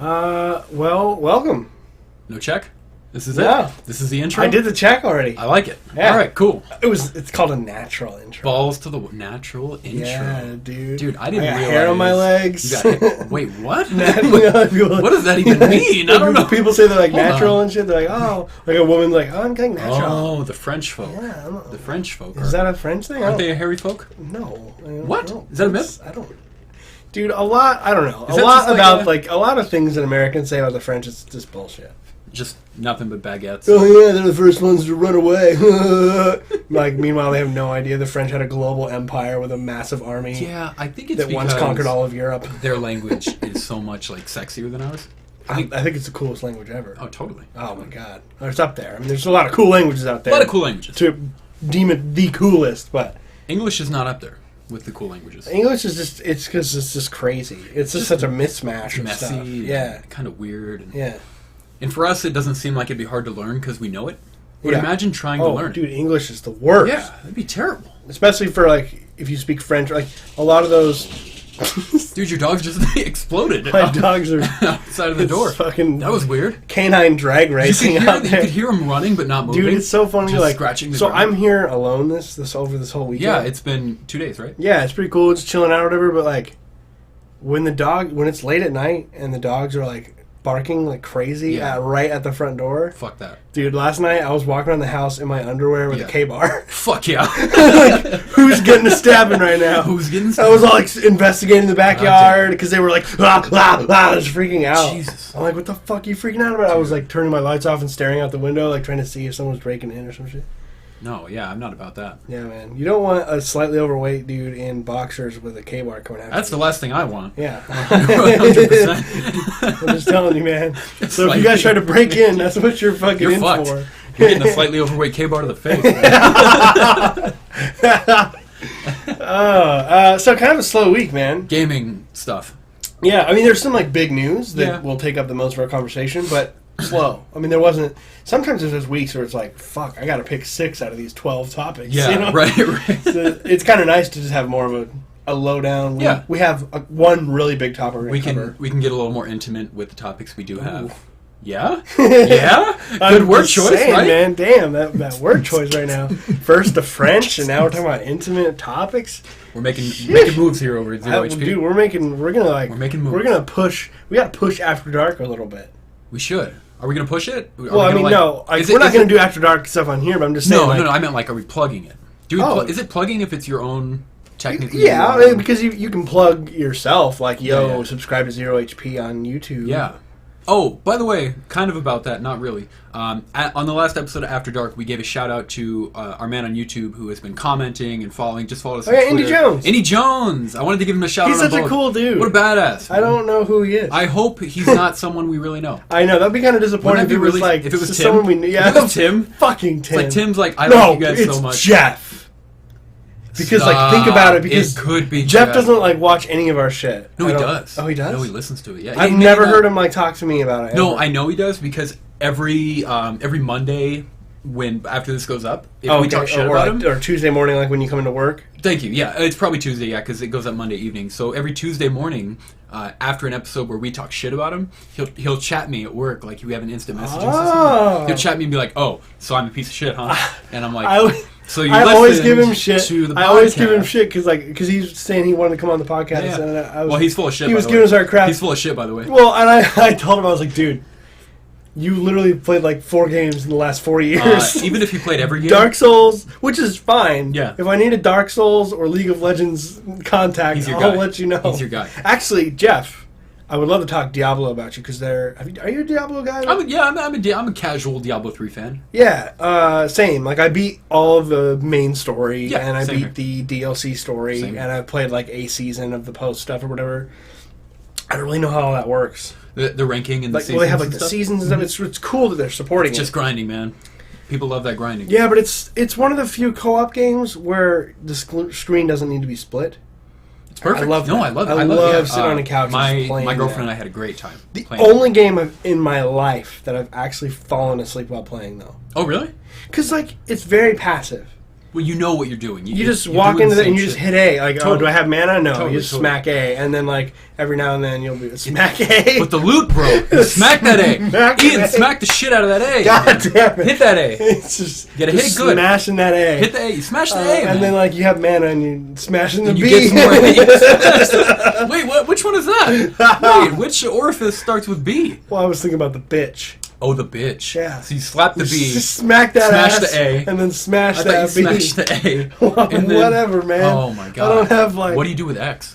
Well, welcome. No check? This is No. it? This is the intro? I did the check already. I like it. Yeah. All right, cool. It's called a natural intro. Balls to the natural intro. Yeah, dude. Dude, I didn't got realize. hair on my legs. You got Wait, what? What What does that even mean? I don't know. People say they're like Hold natural on. and shit. They're like, oh, like a woman's like, oh, I'm getting natural. Oh, the French folk. Yeah, The French folk. is that a French thing? Aren't they a hairy folk? No. I don't What? know. Is that a myth? I don't. Dude, a lot. I don't know. Is A that lot just like about a- like a lot of things that Americans say about the French is just bullshit. Just nothing but baguettes. Oh yeah, they're the first ones to run away. Like, meanwhile, they have no idea the French had a global empire with a massive army Yeah, I think it's that once because conquered all of Europe. their language is so much like sexier than ours. I think it's the coolest language ever. Oh, totally. Oh my god, it's up there. I mean, there's a lot of cool languages out A there. lot of cool languages. To deem it the coolest, but English is not up there with the cool languages. English is just because it's just crazy. It's just such a mismatch It's of messy. stuff. Yeah, Kind of weird. yeah. And for us, it doesn't seem like it'd be hard to learn because we know it. But Yeah. imagine trying to Oh, learn. dude, English is the worst. Yeah, that'd be terrible. Especially for like if you speak French. Like a lot of those. Dude, your dog just exploded My dogs are outside of the it's door. fucking That was weird. canine drag racing You out there. could hear him running but not moving. Dude, it's so funny. Just Like scratching the so, ground. I'm here alone this over this whole weekend. Yeah, it's been 2 days, right? yeah, it's pretty cool. It's chilling out or whatever. But like when it's late at night and the dogs are like barking like crazy Yeah. right at the front door. Fuck that. Dude, last night I was walking around the house in my underwear with Yeah. a K-bar. Fuck yeah. Like, who's getting a stabbing right now? Who's getting I was all like investigating the backyard because they were like, ah, ah, ah, just freaking out. Jesus. I'm like, what the fuck are you freaking out about? I was like turning my lights off and staring out the window, like trying to see if someone was breaking in or some shit. No, yeah, I'm not about that. Yeah, man. You don't want a slightly overweight dude in boxers with a K-bar coming out. That's the last thing I want. Yeah. 100%. I'm just telling you, man. So if Slightly- you guys try to break in, that's what you're fucking You're in fucked. for. You're getting a slightly overweight K-bar to the face. So kind of a slow week, man. Gaming stuff. Yeah, I mean, there's some like big news that Yeah. will take up the most of our conversation, but slow. I mean, there wasn't. Sometimes there's those weeks where it's like, fuck, I got to pick 6 out of these 12 topics. Yeah, you know? right. So it's kind of nice to just have more of a lowdown. Yeah. We have one really big topic we're We gonna can cover. we can get a little more intimate with the topics we do have. Ooh. Yeah? Yeah? Good I'm word just choice, saying, right? man. Damn, that word choice right now. First the French, and now we're talking about intimate topics. We're making Sheesh. moves here over at ZeroHP. Dude, we're making making moves. We're gonna push. We gotta push After Dark a little bit. We should. Are we going to push it? Are Well, we I gonna, mean, like, no, is we're it- not is gonna it- do After Dark stuff on here. But I'm just saying. No, like, no, no. I meant like, are we plugging it? Do we? Oh. Is it plugging if it's your own technically? Yeah, I your mean, own- because you can plug yourself, like, Yeah. subscribe to ZeroHP on YouTube. Yeah. Oh, by the way, kind of about that, not really. On the last episode of After Dark, we gave a shout out to our man on YouTube who has been commenting and following. Just followed us. Oh, on yeah, Indy Twitter. Jones. Indy Jones. I wanted to give him a shout He's out. such on a both. cool dude. What a badass. I don't know who he is. I hope he's not someone we really know. I know, that'd be kind of disappointing Wouldn't if that it be was really- like if it was just Tim? someone we knew. Yeah, If it was Tim? Fucking Tim. Like Tim's like, I no, love you guys it's so much. Jeff. Because like think about it. Because it could be Jeff doesn't like watch any of our shit. No, I he don't- does. Oh, he does. No, he listens to it. Yeah, I've Maybe never not- heard him like talk to me about it. No, ever. I know he does because every Monday when after this goes up, if we talk shit or, about like, him. or Tuesday morning, like when you come into work. Thank you. Yeah, it's probably Tuesday. Yeah, because it goes up Monday evening. So every Tuesday morning, after an episode where we talk shit about him, he'll chat me at work like we have an instant messaging Oh. system. He'll chat me and be like, "Oh, so I'm a piece of shit, huh?" And I'm like, I "So you?" I always listened give him shit. To the I always give him podcast." shit because he's saying he wanted to come on the podcast. Yeah. And I was, Well, he's full of shit. He by was the giving way. us our crap. He's full of shit, by the way. Well, and I told him, I was like, dude, you literally played like 4 games in the last 4 years. Even if he played every game, Dark Souls, which is fine. Yeah. If I need a Dark Souls or League of Legends contact, He's your I'll guy. let you know. He's your guy. Actually, Jeff, I would love to talk Diablo about you because are you a Diablo guy? I'm a casual Diablo 3 fan. Yeah, same. Like I beat all of the main story, Yeah, and I same beat the DLC story, Same. and I played like a season of the post stuff or whatever. I don't really know how all that works. The ranking and the Like, seasons. well, they have like and the stuff. seasons and stuff. It's cool that they're supporting It's it. just grinding, man. People love that grinding. Yeah, but it's one of the few co-op games where the screen doesn't need to be split. It's perfect. I love that. I love it. I love sitting on a couch and My just playing my girlfriend that. and I had a great time. The playing. only game in my life that I've actually fallen asleep while playing, though. Oh, really? Because, like, it's very passive. Well, you know what you're doing. You just you're walk doing into the that and same you just shit. hit A. Like, Totally. oh, do I have mana? No. Totally, You just totally. smack A. And then, like, every now and then you'll be smack A. But the loot, bro. You smack that A. Smack Ian, A. smack the shit out of that A. God damn it. Hit that A. It's just, Gotta hit just it good. smashing that A. Hit the A. You smash the A, man. And then, like, you have mana and you smashing the And you B. get some more A's. Wait, what? Which one is that? Wait, which orifice starts with B? Well, I was thinking about the bitch. Oh, the bitch. Yeah. So you slap the B. Just smack that Smash ass. the A. And then smash I that thought you B. smashed the A. Well, and then, whatever, man. Oh my god. I don't have, like... What do you do with X?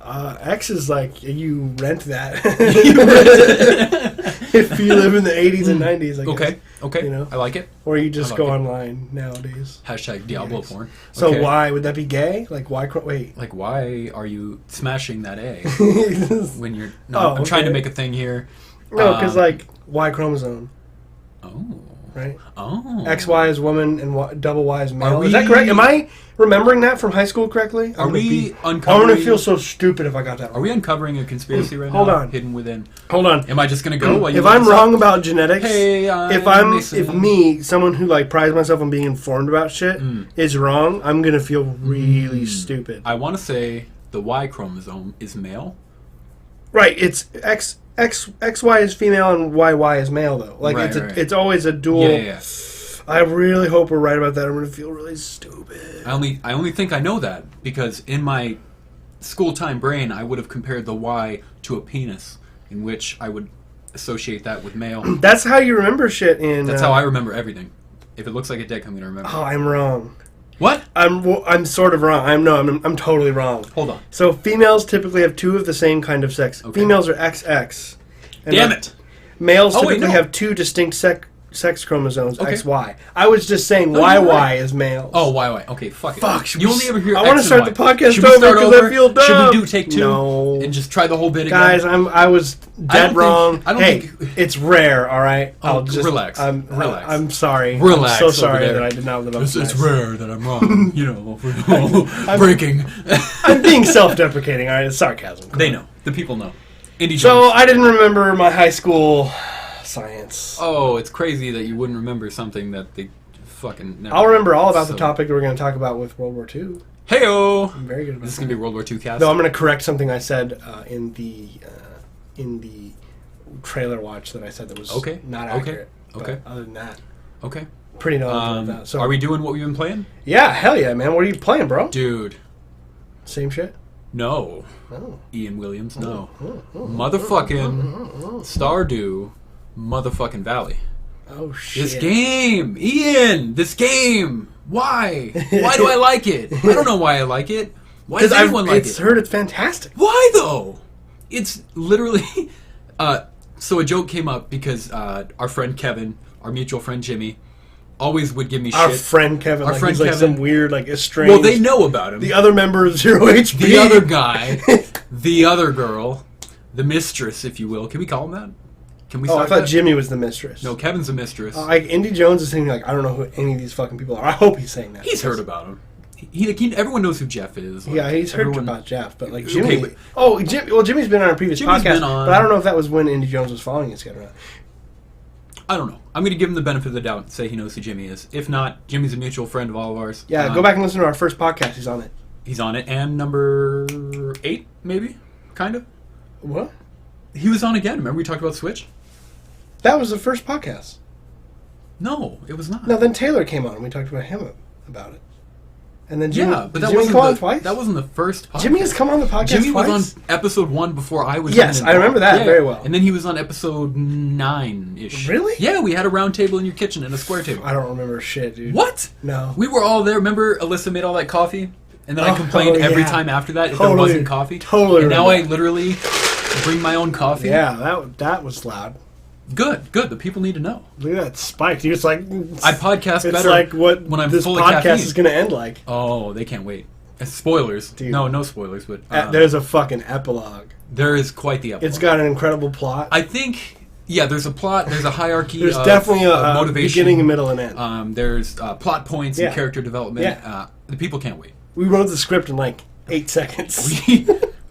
X is like, you rent that. You rent it. If you live in the 80s and 90s, I guess. Okay. You know? I like it. Or you just I like go it. online nowadays. Hashtag Diablo Yes. porn. So Okay. why? Would that be gay? Like, why... Wait. Like, why are you smashing that A when you're... No, Oh, I'm trying to okay. make a thing here. No, because, like, Y chromosome, Oh. right? Oh. XY is woman and double Y is male. Are Is that we- correct? Am I remembering that from high school correctly? Are we I'm uncovering... going to feel so stupid if I got that Are wrong. we uncovering a conspiracy right Hold now? on. Hidden within... Hold on. Am I just going to go while you If look I'm this up? wrong about genetics, Hey, if me, someone who like prides myself on being informed about shit, is wrong, I'm gonna feel really stupid. I want to say the Y chromosome is male. Right? It's XY is female and YY is male though. Like Right, right. it's always a dual. Yeah. I really hope we're right about that. I'm gonna feel really stupid. I only think I know that because in my school time brain I would have compared the Y to a penis, in which I would associate that with male. That's how you remember shit in. That's how I remember everything. If it looks like a dick, I'm gonna remember. Oh, I'm wrong. What? I'm sort of wrong. I'm totally wrong. Hold on. So females typically have two of the same kind of sex. Okay. Females are XX. And Damn it! Males Oh, wait, typically no. have two distinct sex chromosomes, Okay. XY. I was just saying No, YY you're right. is males. Oh, Y. Okay, fuck it. Fuck, should You we only ever hear. I X wanna and start Y. the podcast Should we over start 'cause I over? feel dumb. Should we do take two? No. And just try the whole bit again? Guys, I was dead wrong. I don't hey, think- it's rare, all right? Oh, I'll just relax. Relax. I'm sorry. Relax I'm so over sorry there. that I did not live up It's to this. rare that I'm wrong. You know, breaking. I'm being self-deprecating, all right? It's sarcasm. Come They on. know. The people know. Indy So Jones. I didn't remember my high school science. Oh, it's crazy that you wouldn't remember something that they fucking never. I'll remember all about the So- topic we're going to talk about with World War II. Hey-o! I'm very good about This is that. going to be World War II cast. No, I'm going to correct something I said in the trailer watch that I said that was Okay. not Okay. accurate. But Okay. other than that, Okay. pretty knowledgeable about that. So Are we doing what we've been playing? Yeah, hell yeah, man. What are you playing, bro? Dude, Same shit. no. Oh. Ian Williams, no. Motherfucking Stardew, motherfucking Valley. Oh shit. This game! Ian! This game! Why? Why do I like it? I don't know why I like it. Why does Because everyone like it's it? heard it's fantastic. Why though? It's literally. So a joke came up because our friend Kevin, our mutual friend Jimmy, always would give me Our shit. friend Kevin, Our like friend he's like Kevin. some weird, like estranged. Well, they know about him. the other member of ZeroHP. The other guy, the other girl, the mistress, if you will. Can we call him that? Can we? Oh, I start thought that? Jimmy was the mistress. No, Kevin's a mistress. Like Indy Jones is saying, like I don't know who any of these fucking people are. I hope he's saying that. He's heard about him. Everyone knows who Jeff is. Like, Yeah, he's heard everyone- about Jeff, but like Okay, Jimmy. but- Well, Jimmy's been on a previous Jimmy's podcast, been on- but I don't know if that was when Indy Jones was following his kid or not. I don't know. I'm going to give him the benefit of the doubt and say he knows who Jimmy is. If not, Jimmy's a mutual friend of all of ours. Yeah, go back and listen to our first podcast. He's on it. He's on it. And number 8, maybe? Kind of? What? He was on again. Remember we talked about Switch? That was the first podcast. No, it was not. No, then Taylor came on and we talked about him about it. And then Jimmy, yeah, but did that Jimmy wasn't come on the, twice. that wasn't the first podcast. Jimmy has come on the podcast Jimmy twice. was on episode 1 before I was. Yes, even I remember involved. that very well. And then he was on episode 9-ish. Really? Yeah, we had a round table in your kitchen and a square table. I don't remember shit, dude. What? No. We were all there. Remember Alyssa made all that coffee? And then I Oh, complained every yeah. time after that if Totally. there wasn't coffee. Totally And now I remember. literally bring my own coffee. Yeah, that was loud. Good. The people need to know. Look at that spike, dude. It's like I podcast it's better like what when I'm this full of podcast caffeine. is going to end like. Oh, they can't wait. Spoilers. Dude. No spoilers, but There's a fucking epilogue. there is quite the epilogue. It's got an incredible plot. I think, yeah, there's a plot, there's a hierarchy There's of, definitely of a motivation. beginning, a middle, and end. There's plot points Yeah. and character development. Yeah. The people can't wait. We wrote the script in like 8 seconds.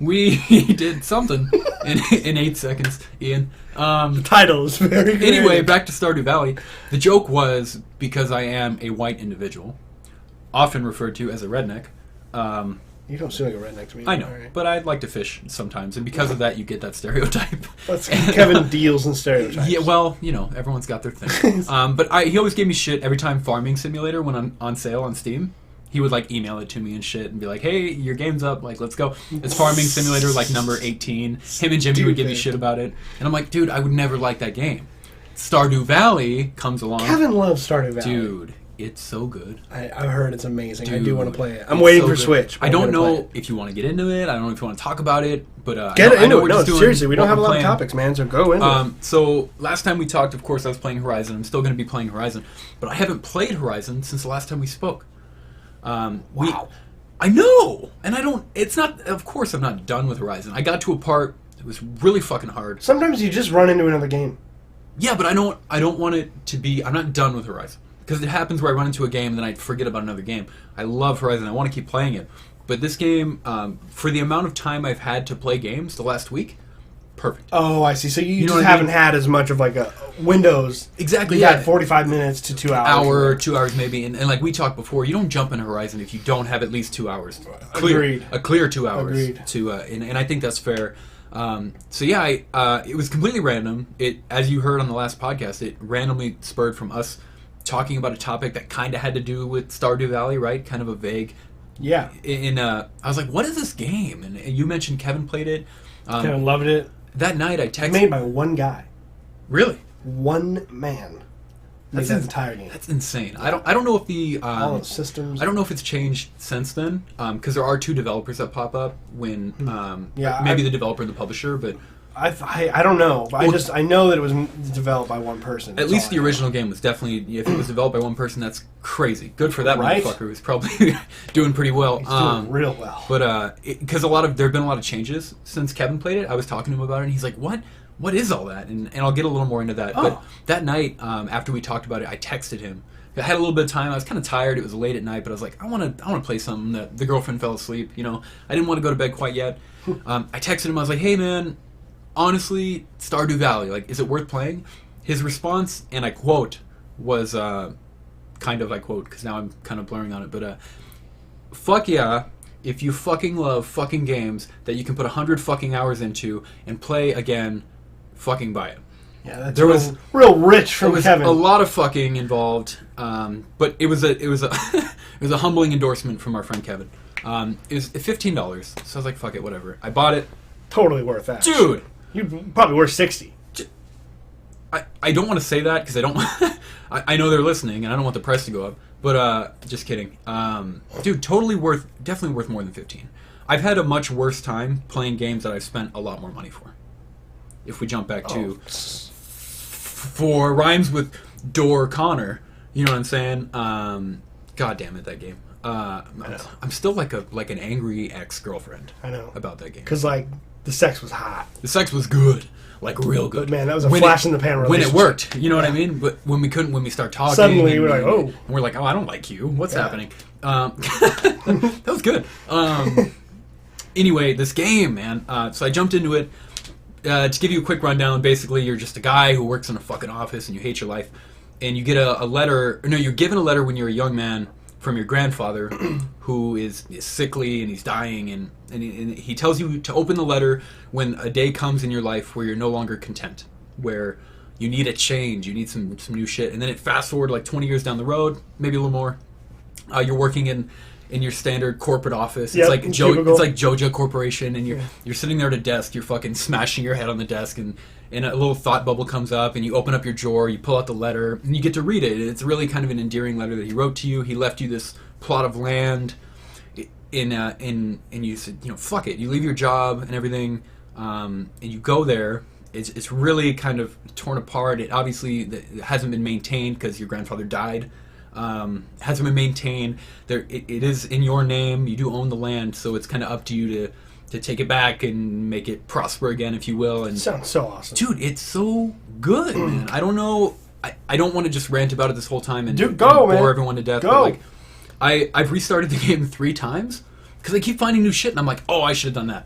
We did something in 8 seconds, Ian. The title is very good. Anyway, back to Stardew Valley. The joke was, because I am a white individual, often referred to as a redneck. You don't seem like a redneck to me. I know, right. but I'd like to fish sometimes, and because of that, you get that stereotype. Kevin deals in stereotypes. Yeah, well, everyone's got their thing. But he always gave me shit every time Farming Simulator went on sale on Steam. He would like email it to me and shit and be like, "Hey, your game's up. Like, let's go." It's Farming Simulator like number 18. Him and Jimmy would give me shit about it, and I'm like, "Dude, I would never like that game." Stardew Valley comes along. Kevin loves Stardew Valley. Dude, it's so good. I've heard it's amazing. Dude, I do want to play it. I'm waiting for good. Switch. I don't know if you want to get into it. I don't know if you want to talk about it, but I know we're just doing seriously, we don't have a lot of topics, man. So go into it. So last time we talked, of course, I was playing Horizon. I'm still going to be playing Horizon, but I haven't played Horizon since the last time we spoke. Wow. I know, and I don't. It's not. Of course, I'm not done with Horizon. I got to a part that was really fucking hard. Sometimes you just run into another game. Yeah, but I don't want it to be. I'm not done with Horizon because it happens where I run into a game and then I forget about another game. I love Horizon. I want to keep playing it, but this game, for the amount of time I've had to play games the last week, perfect. Oh, I see. So you know just haven't had as much of like a Windows. Exactly. You Yeah. had 45 minutes to 2 hours. Hour, 2 hours maybe, and like we talked before, you don't jump in Horizon if you don't have at least 2 hours. Agreed. A clear 2 hours. Agreed. And I think that's fair. So yeah, it was completely random. It, as you heard on the last podcast, it randomly spurred from us talking about a topic that kind of had to do with Stardew Valley, right? Kind of a vague. Yeah. I was like, "What is this game?" And you mentioned Kevin played it. Kevin loved it. That night, I texted. It's made by one guy. Really? One man. Made that entire game. That's insane. I don't know if the all the systems. I don't know if it's changed since then, because there are two developers that pop up when maybe the developer and the publisher, but I don't know. But I know that it was developed by one person. At least the original game was definitely, if it was developed by one person, that's crazy. Good for that motherfucker who's probably doing pretty well. He's doing real well. But because there have been a lot of changes since Kevin played it. I was talking to him about it, and he's like, What is all that? And I'll get a little more into that. Oh. But that night, after we talked about it, I texted him. I had a little bit of time. I was kind of tired. It was late at night, but I was like, I want to play something. The girlfriend fell asleep. I didn't want to go to bed quite yet. I texted him. I was like, hey, man, honestly, Stardew Valley, like, is it worth playing? His response, and I quote, was I quote, because now I'm kind of blurring on it, but fuck yeah, if you fucking love fucking games that you can put 100 fucking hours into and play again, fucking buy it. Yeah, that's real rich from Kevin. A lot of fucking involved, but it was a it was a humbling endorsement from our friend Kevin. It was $15, so I was like, fuck it, whatever. I bought it. Totally worth that, dude. You'd probably worth 60. I don't want to say that because I don't. I know they're listening, and I don't want the price to go up. But just kidding, dude. Definitely worth more than 15. I've had a much worse time playing games that I've spent a lot more money for. If we jump back to for rhymes with Door Connor, you know what I'm saying? God damn it, that game. I'm still like an angry ex-girlfriend. I know about that game because the sex was hot. The sex was good, like real good. But man, that was a flash in the pan when it worked. You know what I mean? But when we start talking, suddenly we're like, oh, and we're like, oh, I don't like you. What's happening? That was good. Anyway, this game, man. So I jumped into it. To give you a quick rundown, basically, you're just a guy who works in a fucking office and you hate your life, and you get a letter. No, you're given a letter when you're a young man from your grandfather, who is sickly and he's dying, and he tells you to open the letter when a day comes in your life where you're no longer content, where you need a change, you need some new shit, and then it fast forward like 20 years down the road, maybe a little more. You're working in your standard corporate office. It's like it's like Joja Corporation, and you're sitting there at a desk, you're fucking smashing your head on the desk, and a little thought bubble comes up, and you open up your drawer, you pull out the letter, and you get to read it. It's really kind of an endearing letter that he wrote to you. He left you this plot of land, and you said, fuck it. You leave your job and everything, and you go there. It's really kind of torn apart. It obviously hasn't been maintained because your grandfather died. Hasn't been maintained. It is in your name. You do own the land, so it's kind of up to you to take it back and make it prosper again, if you will. And sounds so awesome, dude. It's so good, man. I don't know. I don't want to just rant about it this whole time and bore everyone to death. But I've restarted the game 3 times because I keep finding new shit, and I'm like, oh, I should have done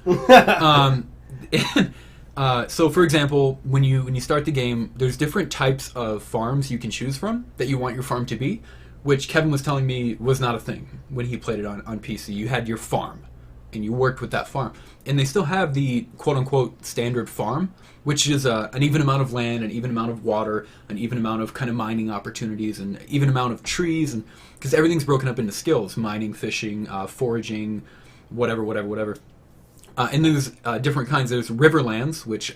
that. So, for example, when you start the game, there's different types of farms you can choose from that you want your farm to be. which Kevin was telling me was not a thing when he played it on PC. You had your farm, and you worked with that farm. And they still have the quote-unquote standard farm, which is an even amount of land, an even amount of water, an even amount of kind of mining opportunities, and even amount of trees, and because everything's broken up into skills: mining, fishing, foraging, whatever. And there's different kinds. There's Riverlands, which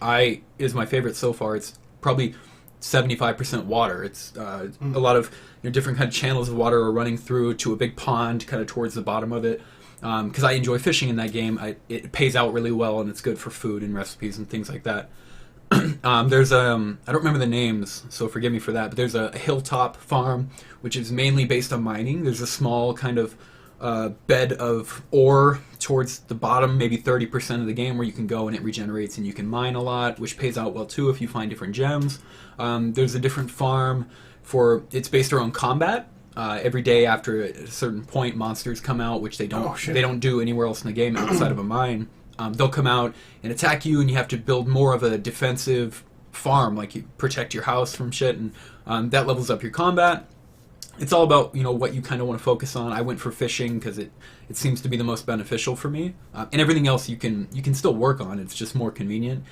is my favorite so far. It's probably 75% water. It's a lot of different kind of channels of water are running through to a big pond, kind of towards the bottom of it. Because I enjoy fishing in that game. It pays out really well, and it's good for food and recipes and things like that. There's I don't remember the names, so forgive me for that, but there's a hilltop farm, which is mainly based on mining. There's a small kind of bed of ore towards the bottom, maybe 30% of the game, where you can go and it regenerates and you can mine a lot, which pays out well too if you find different gems. There's a different farm it's based around combat. Every day after a certain point, monsters come out, which they don't do anywhere else in the game outside of a mine. They'll come out and attack you, and you have to build more of a defensive farm, like you protect your house from shit, and that levels up your combat. It's all about what you kind of want to focus on. I went for fishing because it seems to be the most beneficial for me, and everything else you can still work on. It's just more convenient.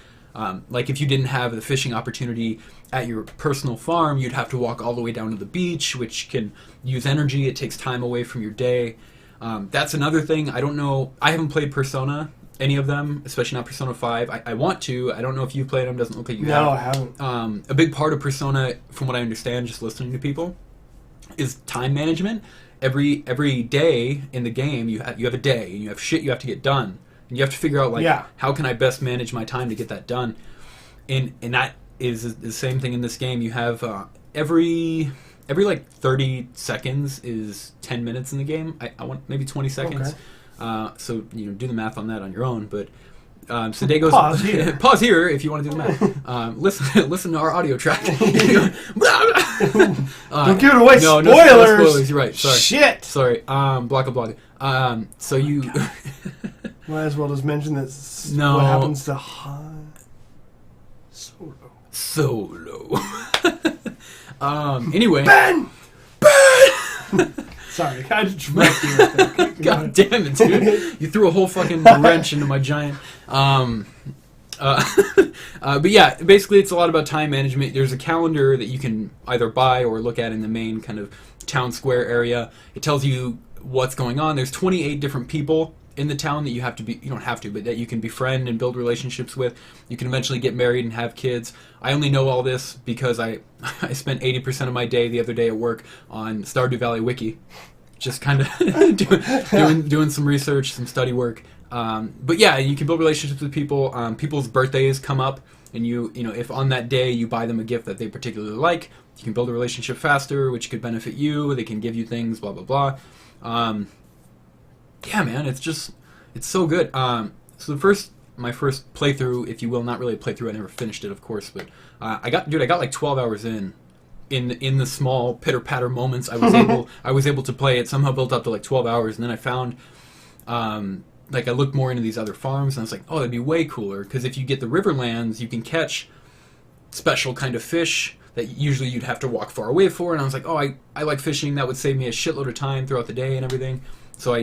Like if you didn't have the fishing opportunity at your personal farm, you'd have to walk all the way down to the beach, which can use energy. It takes time away from your day. That's another thing. I don't know. I haven't played Persona, any of them, especially not Persona 5. I want to. I don't know if you've played them. Doesn't look like you have. No, I haven't. A big part of Persona, from what I understand, just listening to people, is time management. Every day in the game, you have a day, and you have shit you have to get done. And you have to figure out, how can I best manage my time to get that done? And that is the same thing in this game. You have every 30 seconds is 10 minutes in the game. I want maybe 20 seconds. Okay. So do the math on that on your own. But so day goes. Pause here. Pause here if you want to do the math. Listen to our audio track. Don't give it away. No, spoilers. No spoilers. You're right. Sorry. Shit. Sorry. Block. So you. Might as well just mention that. No. What happens to Solo. Anyway. Ben. Sorry, I just wrecked you with that. God damn it, dude! You threw a whole fucking wrench into my giant. But yeah, basically, it's a lot about time management. There's a calendar that you can either buy or look at in the main kind of town square area. It tells you what's going on. There's 28 different people in the town that you don't have to, but that you can befriend and build relationships with. You can eventually get married and have kids. I only know all this because I spent 80% of my day the other day at work on Stardew Valley Wiki, just kind of doing some research, some study work. But yeah, you can build relationships with people. People's birthdays come up, and if on that day you buy them a gift that they particularly like, you can build a relationship faster, which could benefit you. They can give you things, blah blah blah. Yeah, man, it's so good. So my first playthrough, if you will, not really a playthrough. I never finished it, of course, but I got like 12 hours in the small pitter patter moments. I was able to play it. Somehow built up to like 12 hours, and then I found I looked more into these other farms, and I was like, oh, that'd be way cooler because if you get the Riverlands, you can catch special kind of fish that usually you'd have to walk far away for. And I was like, oh, I like fishing. That would save me a shitload of time throughout the day and everything. So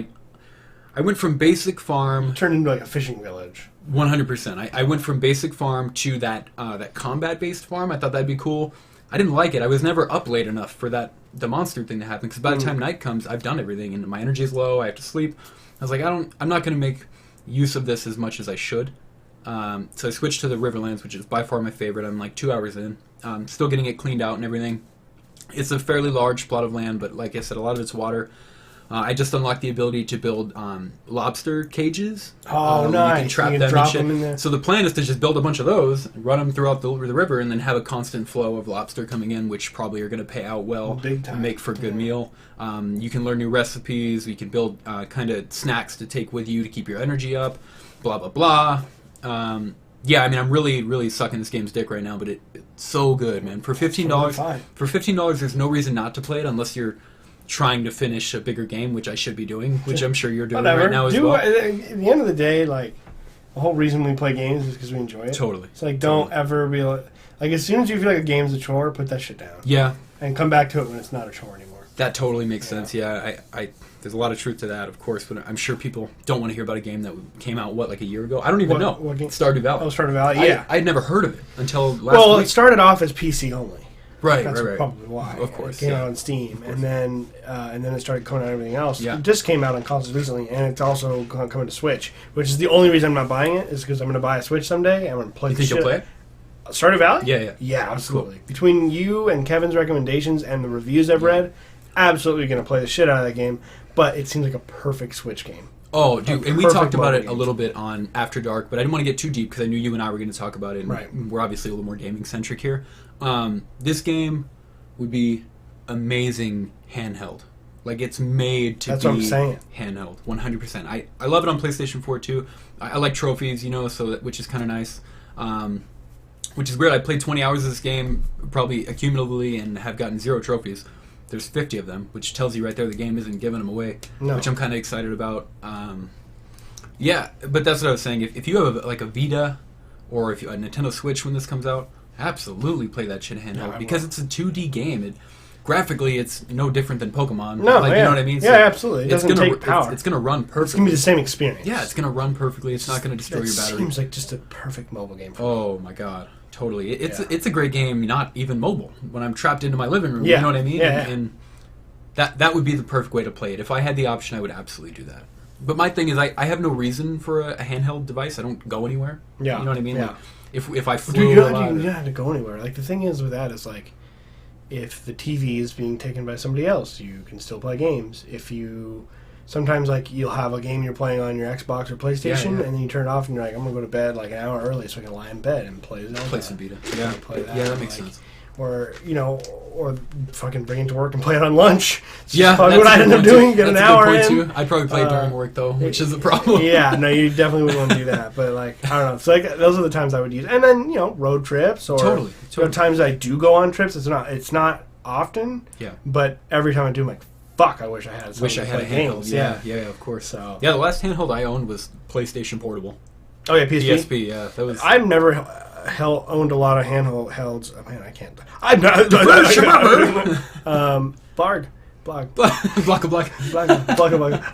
I went from basic farm... Turned into like a fishing village. 100%. I went from basic farm to that combat-based farm. I thought that'd be cool. I didn't like it. I was never up late enough for the monster thing to happen, because by the time night comes, I've done everything, and my energy's low, I have to sleep. I was like, I'm not going to make use of this as much as I should. So I switched to the Riverlands, which is by far my favorite. I'm like 2 hours in. Still getting it cleaned out and everything. It's a fairly large plot of land, but like I said, a lot of it's water. I just unlocked the ability to build lobster cages. Oh, nice. You can trap them and shit. In there. So the plan is to just build a bunch of those, run them throughout the river, and then have a constant flow of lobster coming in, which probably are going to pay out well and make for a good meal. You can learn new recipes. We can build kind of snacks to take with you to keep your energy up, blah, blah, blah. Yeah, I mean, I'm really, really sucking this game's dick right now, but it's so good, man. For $15, there's no reason not to play it unless you're trying to finish a bigger game, which I should be doing, which I'm sure you're doing right now as well. At the end of the day, like, the whole reason we play games is because we enjoy it. Totally. It's like, don't ever be like, as soon as you feel like a game's a chore, put that shit down. Yeah. And come back to it when it's not a chore anymore. That totally makes sense. Yeah, I there's a lot of truth to that, of course, but I'm sure people don't want to hear about a game that came out like a year ago. I don't even know. What game? Stardew Valley. Oh, Stardew Valley. Yeah, I'd never heard of it until last week. Well, it started off as PC only. Right, That's right. probably why. Of course, it came out on Steam, and then it started coming out on everything else. Yeah. It just came out on consoles recently, and it's also coming to Switch, which is the only reason I'm not buying it. Is because I'm going to buy a Switch someday. I'm going to play. You think you'll play it? Stardew Valley? Yeah, absolutely. Cool. Between you and Kevin's recommendations and the reviews I've read, absolutely going to play the shit out of that game. But it seems like a perfect Switch game. Oh, dude, and we talked about it a little bit on After Dark, but I didn't want to get too deep because I knew you and I were going to talk about it. And right. We're obviously a little more gaming-centric here. This game would be amazing handheld. Like, it's made to That's be what I'm saying. handheld, 100%. I love it on PlayStation 4, too. I like trophies, which is kind of nice. Which is weird. I played 20 hours of this game, probably accumulatively, and have gotten 0 trophies. There's 50 of them, which tells you right there the game isn't giving them away, which I'm kind of excited about. Yeah, but that's what I was saying. If you have a Vita or if you a Nintendo Switch when this comes out, absolutely play that shit handheld because it's a 2D game. Graphically, it's no different than Pokemon. No, you know what I mean? So absolutely. It doesn't take power. It's going to run perfectly. It's going to be the same experience. Yeah, it's going to run perfectly. It's not going to destroy your battery. It seems like just a perfect mobile game for me. Oh, my God. Totally. It's a great game, not even mobile. When I'm trapped into my living room, yeah. You know what I mean? Yeah, and that would be the perfect way to play it. If I had the option, I would absolutely do that. But my thing is, I have no reason for a handheld device. I don't go anywhere. Yeah. You know what I mean? Yeah. Like, if I flew Dude, you don't have to go anywhere. Like, the thing is with that is, like, if the TV is being taken by somebody else, you can still play games. If you... Sometimes, like, you'll have a game you're playing on your Xbox or PlayStation, and then you turn it off and you're like, I'm going to go to bed, like, an hour early so I can lie in bed and play Zelda. Play some Vita. Yeah, that makes sense. Or, or fucking bring it to work and play it on lunch. It's yeah, probably what I end up doing, get an hour in. Too. I'd probably play it during work, though, which is a problem. Yeah, no, you definitely wouldn't want to do that. But, like, I don't know. So, like, those are the times I would use. And then, road trips or totally. Times I do go on trips. It's not often. Yeah. But every time I do, I'm like, fuck, I wish I had a handheld. Yeah, of course. So yeah, the last handheld I owned was PlayStation Portable. Oh yeah, PSP. PSP. Yeah, that was. I've never owned a lot of handhelds. Oh, man, I can't. I'm not. Blarg. Block. I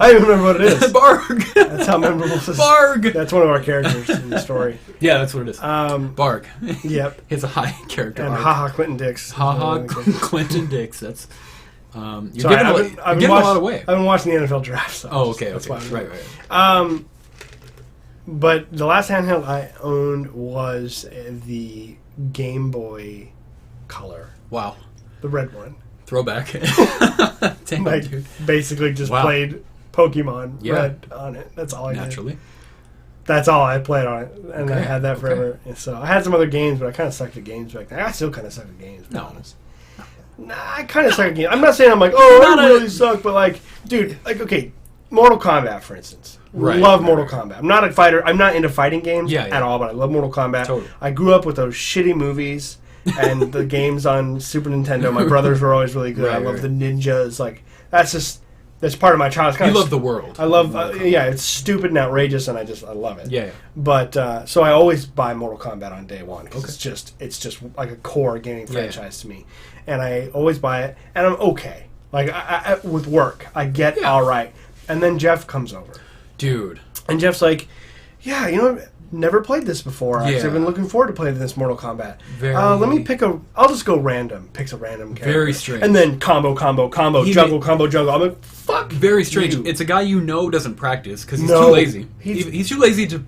don't even remember what it is. Barg. That's how memorable this is. Barg. That's one of our characters in the story. Yeah, that's what it is. Barg. Yep. It's a high character. And haha Clinton Dix. Haha Clinton Dix. That's. You're Sorry, giving a lot away. I've been watching the NFL draft. So okay. That's why Right. But the last handheld I owned was the Game Boy Color. Wow. The red one. Throwback. Damn, dude. Basically just played Pokemon Red on it. That's all I did. Naturally. That's all I played on it. And I had that forever. And so I had some other games, but I kind of sucked at games back then. I still kind of suck at games, to be honest. Nah, I kind of suck at games. I'm not saying I'm like, I really suck, but like, dude, like, okay, Mortal Kombat, for instance. Love Mortal Kombat. I'm not a fighter. I'm not into fighting games at all, but I love Mortal Kombat. Totally. I grew up with those shitty movies and the games on Super Nintendo. My brothers were always really good. I love the ninjas. Like, that's part of my childhood. You love the world. I love, it's stupid and outrageous, and I love it. Yeah. But so I always buy Mortal Kombat on day one because it's just like a core gaming franchise to me, and I always buy it, and I'm okay. Like I with work, I get all right, and then Jeff comes over, dude, and Jeff's like, never played this before. I've been looking forward to playing this Mortal Kombat. Let me I'll just go random. Picks a random character. Very strange. And then combo, juggle. I'm like, fuck. Very strange. It's a guy doesn't practice because he's too lazy. He's too lazy to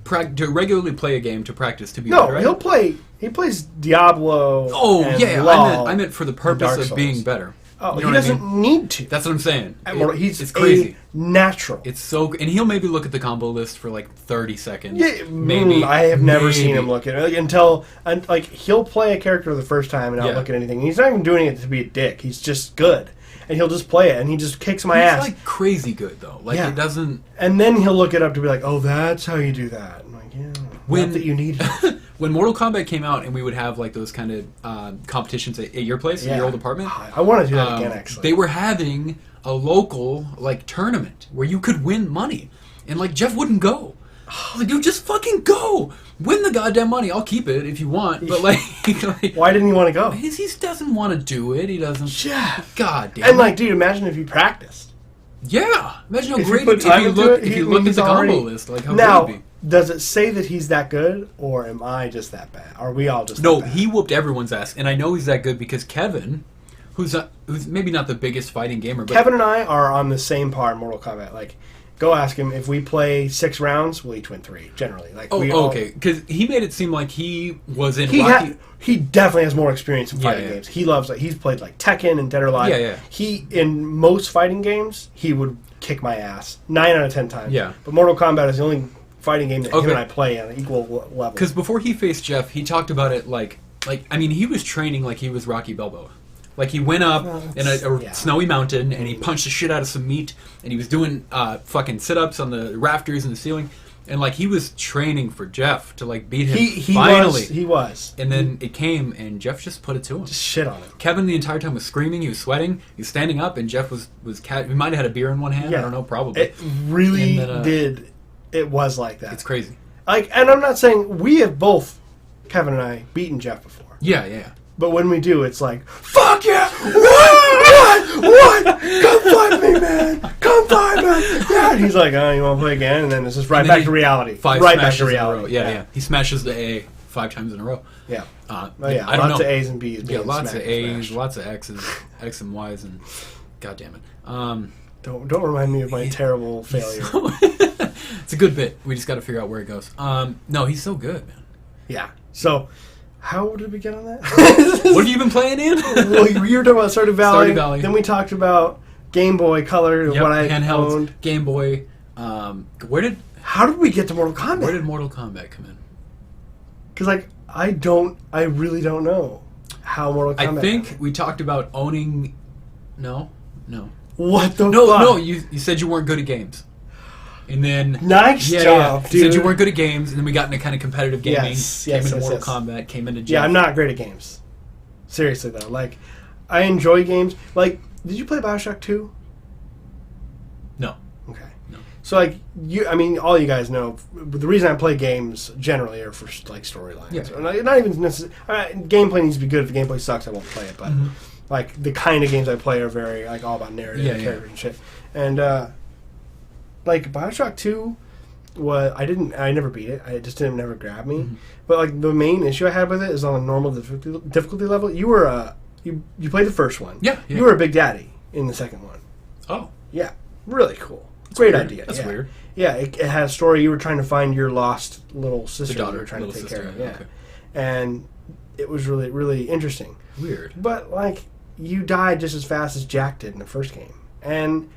regularly play a game to practice to be better. No, he plays Diablo. Oh, and yeah. LOL I meant for the purpose of being better. Oh, he doesn't need to. That's what I'm saying. It's crazy. Natural. It's so, and he'll maybe look at the combo list for like 30 seconds. Yeah, maybe. I have never seen him look at it until he'll play a character the first time and not look at anything. And he's not even doing it to be a dick. He's just good, and he'll just play it, and he just kicks my ass. He's like crazy good though. Like it doesn't. And then he'll look it up to be like, oh, that's how you do that. I'm like, yeah, not that you need it. When Mortal Kombat came out and we would have like those kind of competitions at your place, at your old apartment. I want to do that again, actually. They were having a local like tournament where you could win money. And like Jeff wouldn't go. I was like, dude, just fucking go. Win the goddamn money. I'll keep it if you want. But like why didn't he want to go? He doesn't want to do it. He doesn't. Yeah. God damn. And like, dude, imagine if you practiced. Yeah. Imagine how If great you put time into it, if you looked at the combo list, like how now, good it'd be. Does it say that he's that good, or am I just that bad? Are we all just No, that bad? he whooped everyone's ass, and I know he's that good because Kevin, who's maybe not the biggest fighting gamer, but Kevin and I are on the same par in Mortal Kombat. Like, go ask him if we play 6 rounds, we'll each win 3 generally. Like, okay, because he made it seem like he was in Rocky. He definitely has more experience in fighting yeah. games. He loves he's played like Tekken and Dead or Alive. Yeah. He in most fighting games he would kick my ass 9 out of 10 times. Yeah. But Mortal Kombat is the only fighting game that him and I play on an equal level. Because before he faced Jeff, he talked about it like I mean, he was training like he was Rocky Balboa. Like, he went up in a snowy mountain, and he punched the shit out of some meat, and he was doing fucking sit-ups on the rafters and the ceiling, and, like, he was training for Jeff to, like, beat him finally. He was. And then it came, and Jeff just put it to him. Just shit on him. Kevin the entire time was screaming, he was sweating, he was standing up, and Jeff was he might have had a beer in one hand, I don't know, probably. It really did. It was like that. It's crazy. Like, and I'm not saying we have both, Kevin and I, beaten Jeff before. Yeah. But when we do, it's like, fuck yeah! What? Come fight me, man! Come fight me! Yeah. And he's like, oh, you want to play again? And then it's just right back to reality. Right back to reality. Yeah. He smashes the A 5 times in a row. Yeah. I don't know. Lots of A's and B's. Yeah, lots of A's, lots of X's, X and Y's, and God damn it. Don't remind me of my terrible failure. It's a good bit. We just got to figure out where it goes. No, he's so good, man. Yeah. So, how did we get on that? What have you been playing in? Well, you were talking about Stardew Valley. Stardew Valley. Then we talked about Game Boy Color, what I handhelds, owned. Game Boy. How did we get to Mortal Kombat? Where did Mortal Kombat come in? Because, like, I really don't know how Mortal Kombat I think happened. we talked about owning... No. What the fuck? No, you said you weren't good at games. And then... Nice job, dude. You said you weren't good at games, and then we got into kind of competitive gaming. Came into Mortal yes. Kombat, came into... Yeah, I'm not great at games. Seriously, though. Like, I enjoy games. Like, did you play Bioshock 2? No. Okay. No. So, like, all you guys know, the reason I play games generally are for, like, storylines. Yeah. Or not even necessarily... gameplay needs to be good. If the gameplay sucks, I won't play it. But, like, the kind of games I play are very, like, all about narrative and character and shit. And, like, Bioshock 2 was... I never beat it. It just didn't never grab me. But, like, the main issue I had with it is on a normal difficulty level. You were, you played the first one. Yeah. You were a Big Daddy in the second one. Oh. Yeah. Really cool. Great idea. That's weird. Yeah, it had a story. You were trying to find your lost little sister. The daughter, you were trying to take care of. Yeah. Okay. And it was really, really interesting. Weird. But, like, you died just as fast as Jack did in the first game. And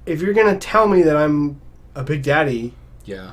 if you're going to tell me that I'm a Big Daddy... Yeah.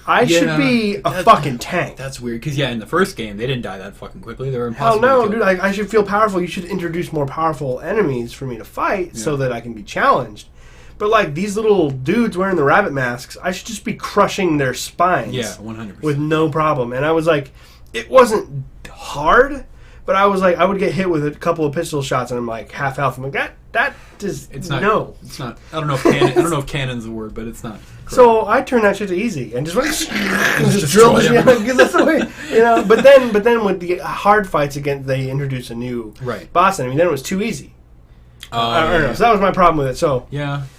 I should be a fucking tank. That's weird, because, in the first game, they didn't die that fucking quickly. They were Hell impossible no, to kill. dude. I should feel powerful. You should introduce more powerful enemies for me to fight so that I can be challenged. But, like, these little dudes wearing the rabbit masks, I should just be crushing their spines. Yeah, 100%. With no problem. And I was like, it wasn't hard, but I was like, I would get hit with a couple of pistol shots, and I'm like, half health. I'm like, that just, it's not, no. It's not, I don't know if cannon's the word, but it's not. Correct. So I turned that shit to easy and just went and just destroy drilled the shit because that's the way, But then with the hard fights again, they introduced a new boss enemy. Then it was too easy. I don't know. So that was my problem with it. So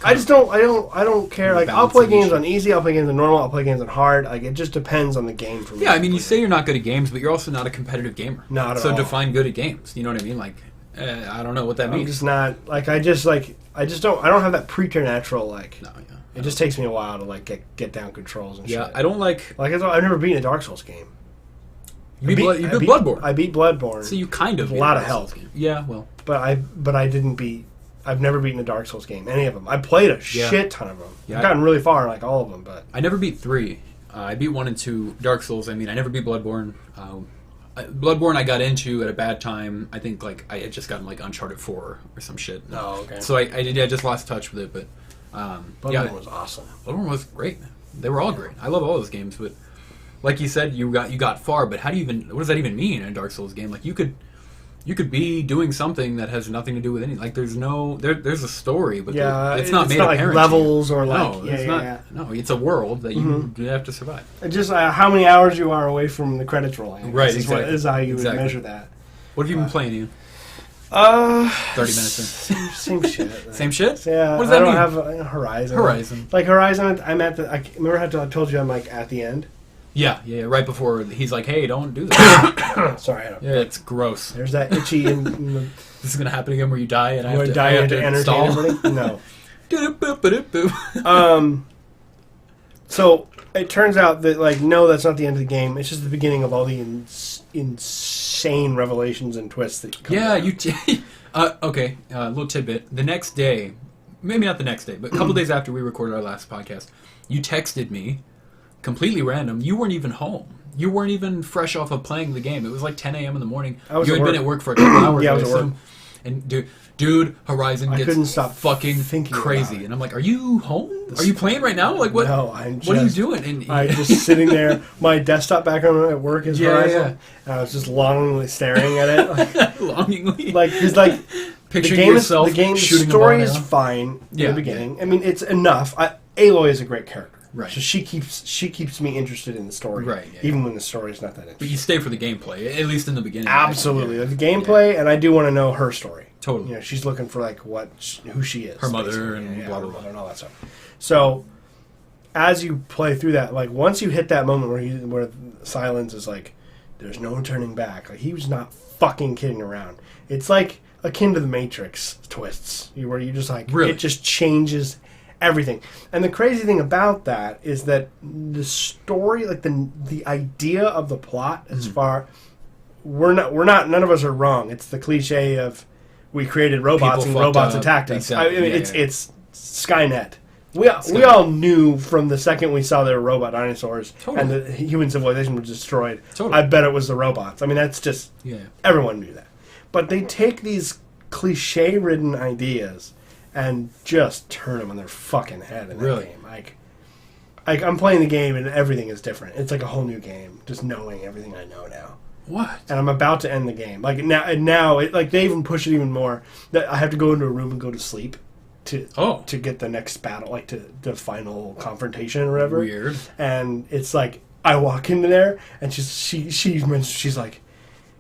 I just don't. I don't care. Like, I'll play games on easy. I'll play games on normal. I'll play games on hard. Like, it just depends on the game for me. Yeah, I mean, you say you're not good at games, but you're also not a competitive gamer. Not at all. all. So define good at games. You know what I mean? Like, I don't know what that means. I'm just not like I just don't. I don't have that preternatural like. No, yeah. It just takes me a while to like get down controls and shit. Yeah, I don't like. Like, I've never beaten a Dark Souls game. You beat Bloodborne. I beat Bloodborne. So you kind of a lot of health. Yeah, well. But I didn't beat. I've never beaten a Dark Souls game. Any of them. I played a shit ton of them. Yeah, I've gotten really far in like all of them, but I never beat 3. I beat 1 and 2. Dark Souls. I mean, I never beat Bloodborne. Bloodborne I got into at a bad time. I think like I had just gotten like Uncharted 4 or some shit. Oh, okay. So I just lost touch with it, but Bloodborne was awesome. Bloodborne was great, man. They were all great. I love all those games, but like you said, you got far, but how do you even? What does that even mean in a Dark Souls game? Like you could you could be doing something that has nothing to do with anything. Like there's a story, but it's not made like apparent levels or like no, it's a world that you have to survive. Just how many hours you are away from the credits rolling. Right, exactly. Is how you would measure that. What have you been playing, Ian? 30 minutes in. Same shit. Same shit? Yeah. What does that mean? I don't have Horizon. Horizon. Like Horizon, I'm at the. I remember how I told you I'm like at the end. Yeah. Right before he's like, "Hey, don't do that." Sorry. Yeah, it's gross. There's that itchy. This is gonna happen again where you die and I have to entertain install. everybody. No. So it turns out that no, that's not the end of the game. It's just the beginning of all the insane revelations and twists that come. Yeah, okay. Little tidbit. The next day, maybe not the next day, but a couple days after we recorded our last podcast, you texted me, completely random. You weren't even home. You weren't even fresh off of playing the game. It was like 10 a.m. in the morning. You had been at work for a couple hours. Yeah, I was at work. And dude, Horizon gets couldn't stop fucking thinking crazy. And I'm like, are you home? Are you playing right now? Like what? No, what are you doing? And I'm just sitting there. My desktop background at work is Horizon. Yeah. And I was just longingly staring at it. Longingly. Because picturing yourself the story is fine in the beginning. Yeah. I mean, it's enough. Aloy is a great character. Right. So she keeps me interested in the story. Right. Yeah, even when the story is not that interesting. But you stay for the gameplay, at least in the beginning. Absolutely. The gameplay, and I do want to know her story. Totally. She's looking for who she is. Her mother and blah, blah, blah. And all that stuff. So, as you play through that, once you hit that moment where Silence is like, there's no turning back. He was not fucking kidding around. It's like akin to the Matrix twists, where you just really? It just changes everything. And the crazy thing about that is that the story, the idea of the plot, as far none of us are wrong. It's the cliche of we created robots and robots attacked us. Exactly. I mean, it's Skynet. We all knew from the second we saw the robot dinosaurs and the human civilization was destroyed. I bet it was the robots. I mean, that's just everyone knew that. But they take these cliche-ridden ideas and just turn them on their fucking head in that game. I'm playing the game and everything is different. It's like a whole new game, just knowing everything I know now. What? And I'm about to end the game. Now they even push it even more. That I have to go into a room and go to sleep to get the next battle, to the final confrontation or whatever. Weird. And it's like I walk into there and she's like,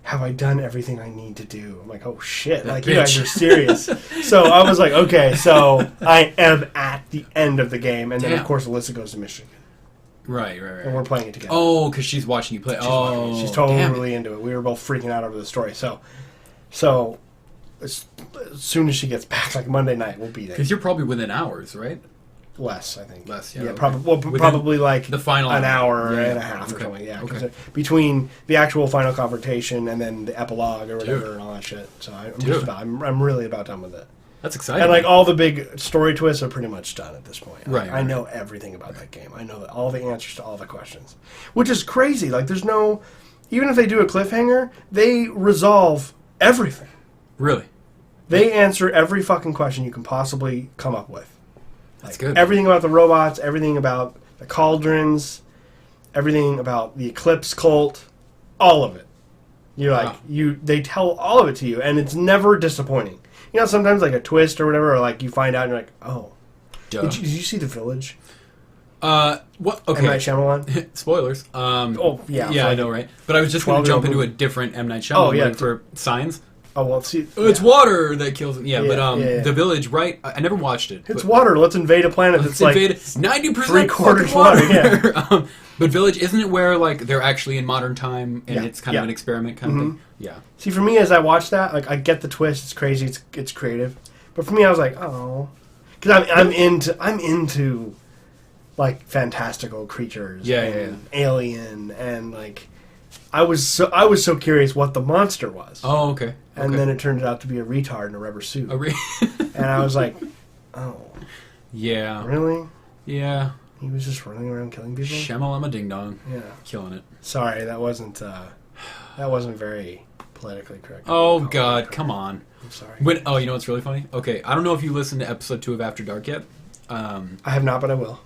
have I done everything I need to do? I'm like, oh shit, you guys are serious. So I was like, okay, so I am at the end of the game, and then of course Alyssa goes to Michigan. Right. And we're playing it together. Oh, because she's watching you play. She's totally into it. We were both freaking out over the story. So as soon as she gets back, Monday night, we'll be there. Because you're probably within hours, right? Less, I think. Less, yeah. Yeah, probably the final an hour and a half or something. Yeah, because between the actual final confrontation and then the epilogue or whatever and all that shit. So I'm really about done with it. That's exciting. And all the big story twists are pretty much done at this point. Right. I know everything about that game. I know all the answers to all the questions, which is crazy. There's no, even if they do a cliffhanger, they resolve everything. Really? They answer every fucking question you can possibly come up with. That's good. Everything about the robots, everything about the cauldrons, everything about the Eclipse cult, all of it. They tell all of it to you, and it's never disappointing. Sometimes a twist or whatever, or you find out and you're like, oh. Duh. Did you see The Village? What? Okay. M. Night Shyamalan? Spoilers. Yeah, I know, right? But I was just going to jump into a different M. Night Shyamalan for Signs. Oh, well, see... It's water that kills him. Yeah, but The Village, right? I never watched it. It's water. Let's invade a planet that's 90% three-quarters water. Yeah. But Village, isn't it where, they're actually in modern time and it's kind of an experiment kind of thing? Yeah. See, for me, as I watch that, I get the twist. It's crazy. It's creative. But for me, I was like, oh... Because I'm into fantastical creatures. And alien and, I was so curious what the monster was. Oh, okay. And then it turned out to be a retard in a rubber suit. And I was like, oh. Yeah. Really? Yeah. He was just running around killing people? Shamalama ding dong. Yeah. Killing it. Sorry, that wasn't very politically correct. Oh, God, come on. I'm sorry. You know what's really funny? Okay, I don't know if you listened to episode 2 of After Dark yet. I have not, but I will.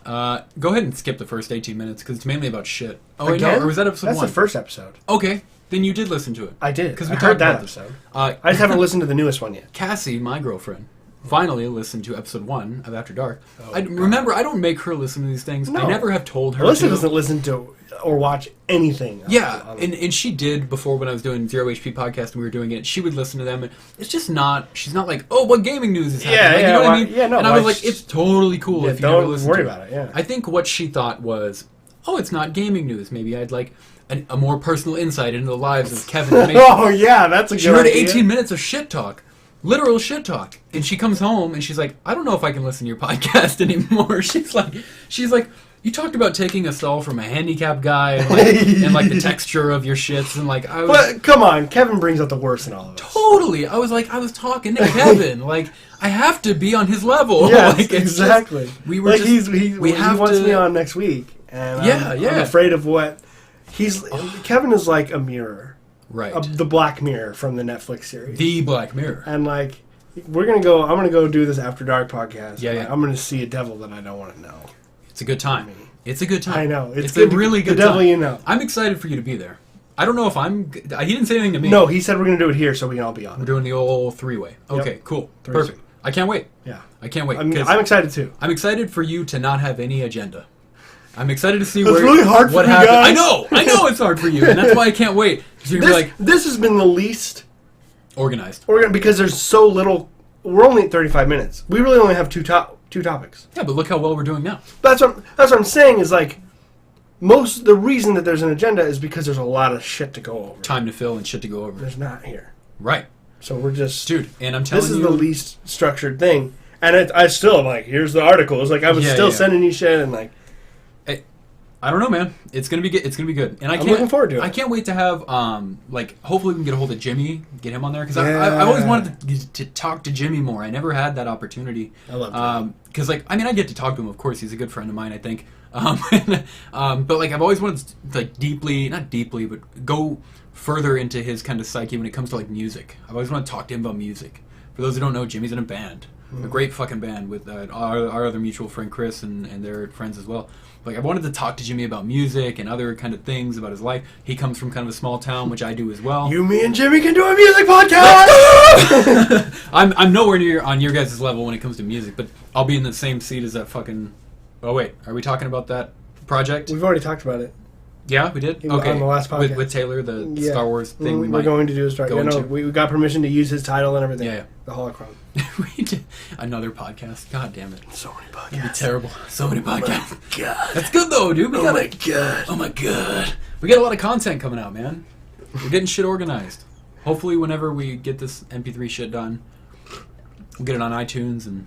Go ahead and skip the first 18 minutes, because it's mainly about shit. Oh, Again? no, or was that episode 1? That's the first episode. Okay. Then you did listen to it. I did. Because we I talked heard that about this. episode. I just haven't listened to the newest one yet. Cassie, my girlfriend, finally listened to episode 1 of After Dark. Oh, remember, I don't make her listen to these things. No. I never have told her Alyssa to. doesn't listen to or watch anything. Yeah, and she did before when I was doing ZeroHP Podcast and we were doing it. She would listen to them. And it's just not, she's not like, oh, what gaming news is happening? Yeah, like, yeah, you know what I well, mean? yeah, no, and I well, was like, it's totally cool Yeah, if you never don't listen worry to about it, yeah. I think what she thought was, oh, it's not gaming news. Maybe I'd like a more personal insight into the lives of Kevin and Mason. Oh, yeah, that's a good She heard idea. 18 minutes of shit talk. Literal shit talk. And she comes home and she's like, I don't know if I can listen to your podcast anymore. She's like, you talked about taking a stall from a handicapped guy and like the texture of your shits and like I was But come on, Kevin brings out the worst in all of us. totally. I was talking to Kevin. Like I have to be on his level. Yes, like, it's exactly. Just, we were like just he wants me on next week, and I'm afraid of what Kevin is like a mirror, right? The Black Mirror from the Netflix series, The Black Mirror, and like I'm gonna go do this After Dark podcast. Yeah, yeah. I'm gonna see a devil that I don't want to know. It's a good time. It's a good time. I know. It's a really good the devil time. you know. I'm excited for you to be there. I don't know if he didn't say anything to me. No, he said we're going to do it here so we can all be on We're it. doing the old 3-way. Okay, Yep. cool. Threesome. Perfect. I can't wait. Yeah. I can't wait. I'm excited too. I'm excited for you to not have any agenda. I'm excited to see It's really hard for what you happens. guys. I know it's hard for you, and that's why I can't wait. 'Cause you're gonna be like This has been the least organized. because there's so little. We're only at 35 minutes. We really only have two topics. Yeah, but look how well we're doing now. That's what I'm saying is like the reason that there's an agenda is because there's a lot of shit to go over. Time to fill and shit to go over. There's not here. Right. So we're just Dude, and I'm telling you, this is the least structured thing. And I still am like, here's the articles. Like I was still sending you shit and like. I don't know, man. It's gonna be good. It's gonna be good, and I'm looking forward to it. I can't wait to have hopefully we can get a hold of Jimmy, get him on there because I've always wanted to talk to Jimmy more. I never had that opportunity. I love Jimmy. Because I get to talk to him. Of course, he's a good friend of mine. I think. But like I've always wanted to not deeply, but go further into his kind of psyche when it comes to like music. I've always wanted to talk to him about music. For those who don't know, Jimmy's in a band, a great fucking band with our other mutual friend Chris and their friends as well. Like I wanted to talk to Jimmy about music and other kind of things about his life. He comes from kind of a small town, which I do as well. You, me, and Jimmy can do a music podcast. I'm nowhere near on your guys' level when it comes to music, but I'll be in the same seat as that fucking. Oh wait, are we talking about that project? We've already talked about it. Yeah, we did. Okay, on the last podcast with Taylor, the Star Wars thing. We're going to do a Star Wars. We got permission to use his title and everything. Yeah. The Holocron. We did another podcast. God damn it! So many podcasts. It'd be terrible. So many podcasts. Oh my God. That's good though, dude. Oh my God. Oh my God. We got a lot of content coming out, man. We're getting shit organized. Hopefully, whenever we get this MP3 shit done, we'll get it on iTunes and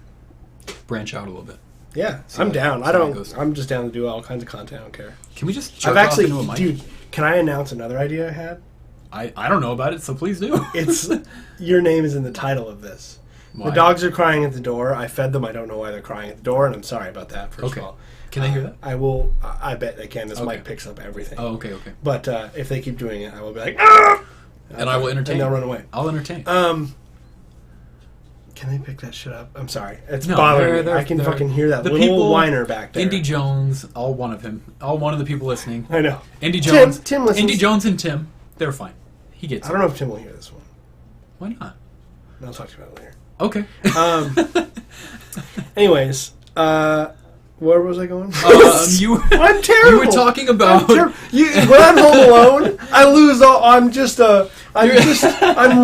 branch out a little bit. Yeah, I'm down. I'm just down to do all kinds of content. I don't care. Can we just? Dude, can I announce another idea I had? I don't know about it, so please do. It's your name is in the title of this. Why? The dogs are crying at the door. I fed them. I don't know why they're crying at the door, and I'm sorry about that. First of all, can they hear that? I will. I bet they can. This mic picks up everything. Oh, okay. But if they keep doing it, I will be like, ah! And I will entertain. And they'll run away. I'll entertain. Can they pick that shit up? I'm sorry. It's bothering me. I can fucking hear that little people, whiner back there. Indy Jones, all one of the people listening. I know. Indy Jones. Tim listens. Indy Jones and Tim, they're fine. He gets it. I don't know if Tim will hear this one. Why not? I'll talk to you about it later. Okay. Anyways, where was I going? I'm terrible. You were talking about when I'm home alone, I lose all. I'm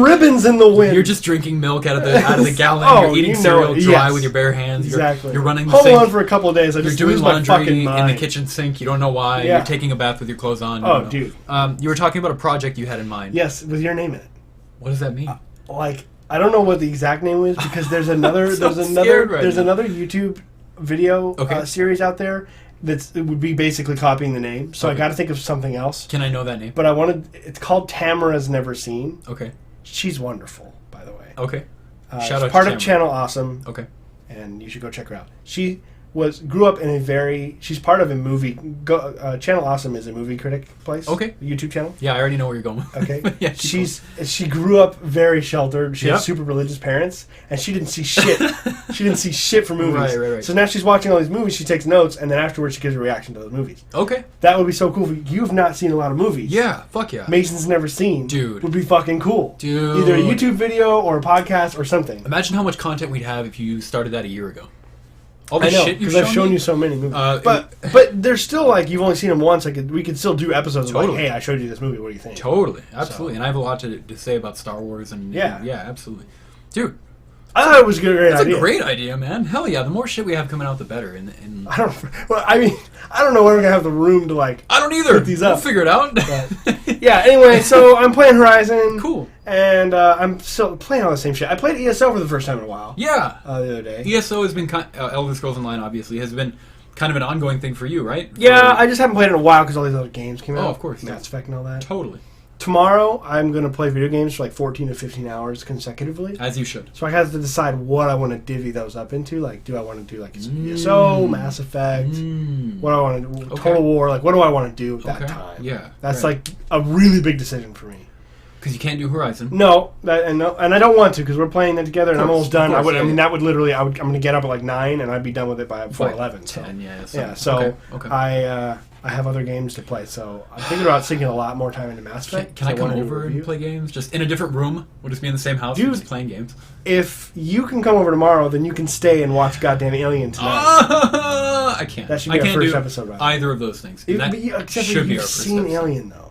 ribbons in the wind. You're just drinking milk out of the gallon. You're eating cereal dry with your bare hands. Exactly. You're running the home sink. alone for a couple of days. I just You're doing lose my fucking laundry mind. in the kitchen sink. You don't know why. Yeah. You're taking a bath with your clothes on. Oh, dude. You were talking about a project you had in mind. Yes, with your name in it. What does that mean? I don't know what the exact name is because there's another another YouTube video series out there it would be basically copying the name. So I got to think of something else. Can I know that name? But it's called Tamara's Never Seen. Okay. She's wonderful, by the way. Okay. Shout out part of Channel Awesome. Okay. And you should go check her out. She grew up in a very... She's part of a movie... Channel Awesome is a movie critic place. Okay. A YouTube channel. Yeah, I already know where you're going. Okay. Yeah, she grew up very sheltered. She has super religious parents, and she didn't see shit. She didn't see shit for movies. Right. So now she's watching all these movies, she takes notes, and then afterwards she gives a reaction to those movies. Okay. That would be so cool. You've not seen a lot of movies. Yeah, fuck yeah. Mason's never seen. Dude. Would be fucking cool. Dude. Either a YouTube video or a podcast or something. Imagine how much content we'd have if you started that a year ago. All I the know, shit you've because I've shown you so many movies. But there's still, like, you've only seen them once. Like, we could still do episodes of, like, hey, I showed you this movie. What do you think? Totally. Absolutely. So. And I have a lot to say about Star Wars. And yeah, absolutely. Dude. I thought it was a great idea. It's a great idea, man. Hell yeah. The more shit we have coming out, the better. And I don't know when we're going to have the room to, like... I don't either. Put these up. We'll figure it out. Yeah, anyway, so I'm playing Horizon. Cool. And I'm still playing all the same shit. I played ESO for the first time in a while. Yeah. The other day. ESO has been... Elder Scrolls Online, obviously, has been kind of an ongoing thing for you, right? Yeah, I just haven't played it in a while because all these other games came out. Oh, of course. Mass Effect and all that. Totally. Tomorrow, I'm going to play video games for like 14 to 15 hours consecutively. As you should. So I have to decide what I want to divvy those up into. Like, do I want to do like ESO, Mass Effect? What do I want to do? Total War? Like, what do I want to do at that time? Yeah. That's like a really big decision for me. Because you can't do Horizon. No, and I don't want to because we're playing that together and I'm almost done. Course, that would literally, I'm going to get up at like 9 and I'd be done with it by 11. 10, so I have other games to play, so I'm thinking about sinking a lot more time into Mass Effect. Can I come over and play games? Just in a different room? We'll just be in the same house and just playing games? If you can come over tomorrow, then you can stay and watch goddamn Alien tonight. I can't. That should be our first episode, right? Either of those things. Except for you've seen Alien, though.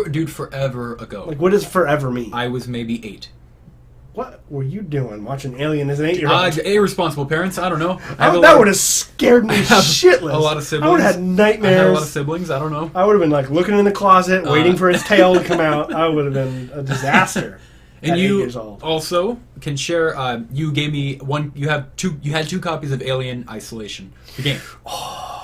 Dude, forever ago. Like, what does forever mean? I was maybe 8. What were you doing watching Alien as an 8-year-old? Irresponsible parents, I don't know. That would have scared me shitless. A lot of siblings. I would have had nightmares. I had a lot of siblings, I don't know. I would have been like looking in the closet, waiting for his tail to come out. I would have been a disaster. And you 8 years old. Also can share. You gave me one. You had two copies of Alien Isolation, the game.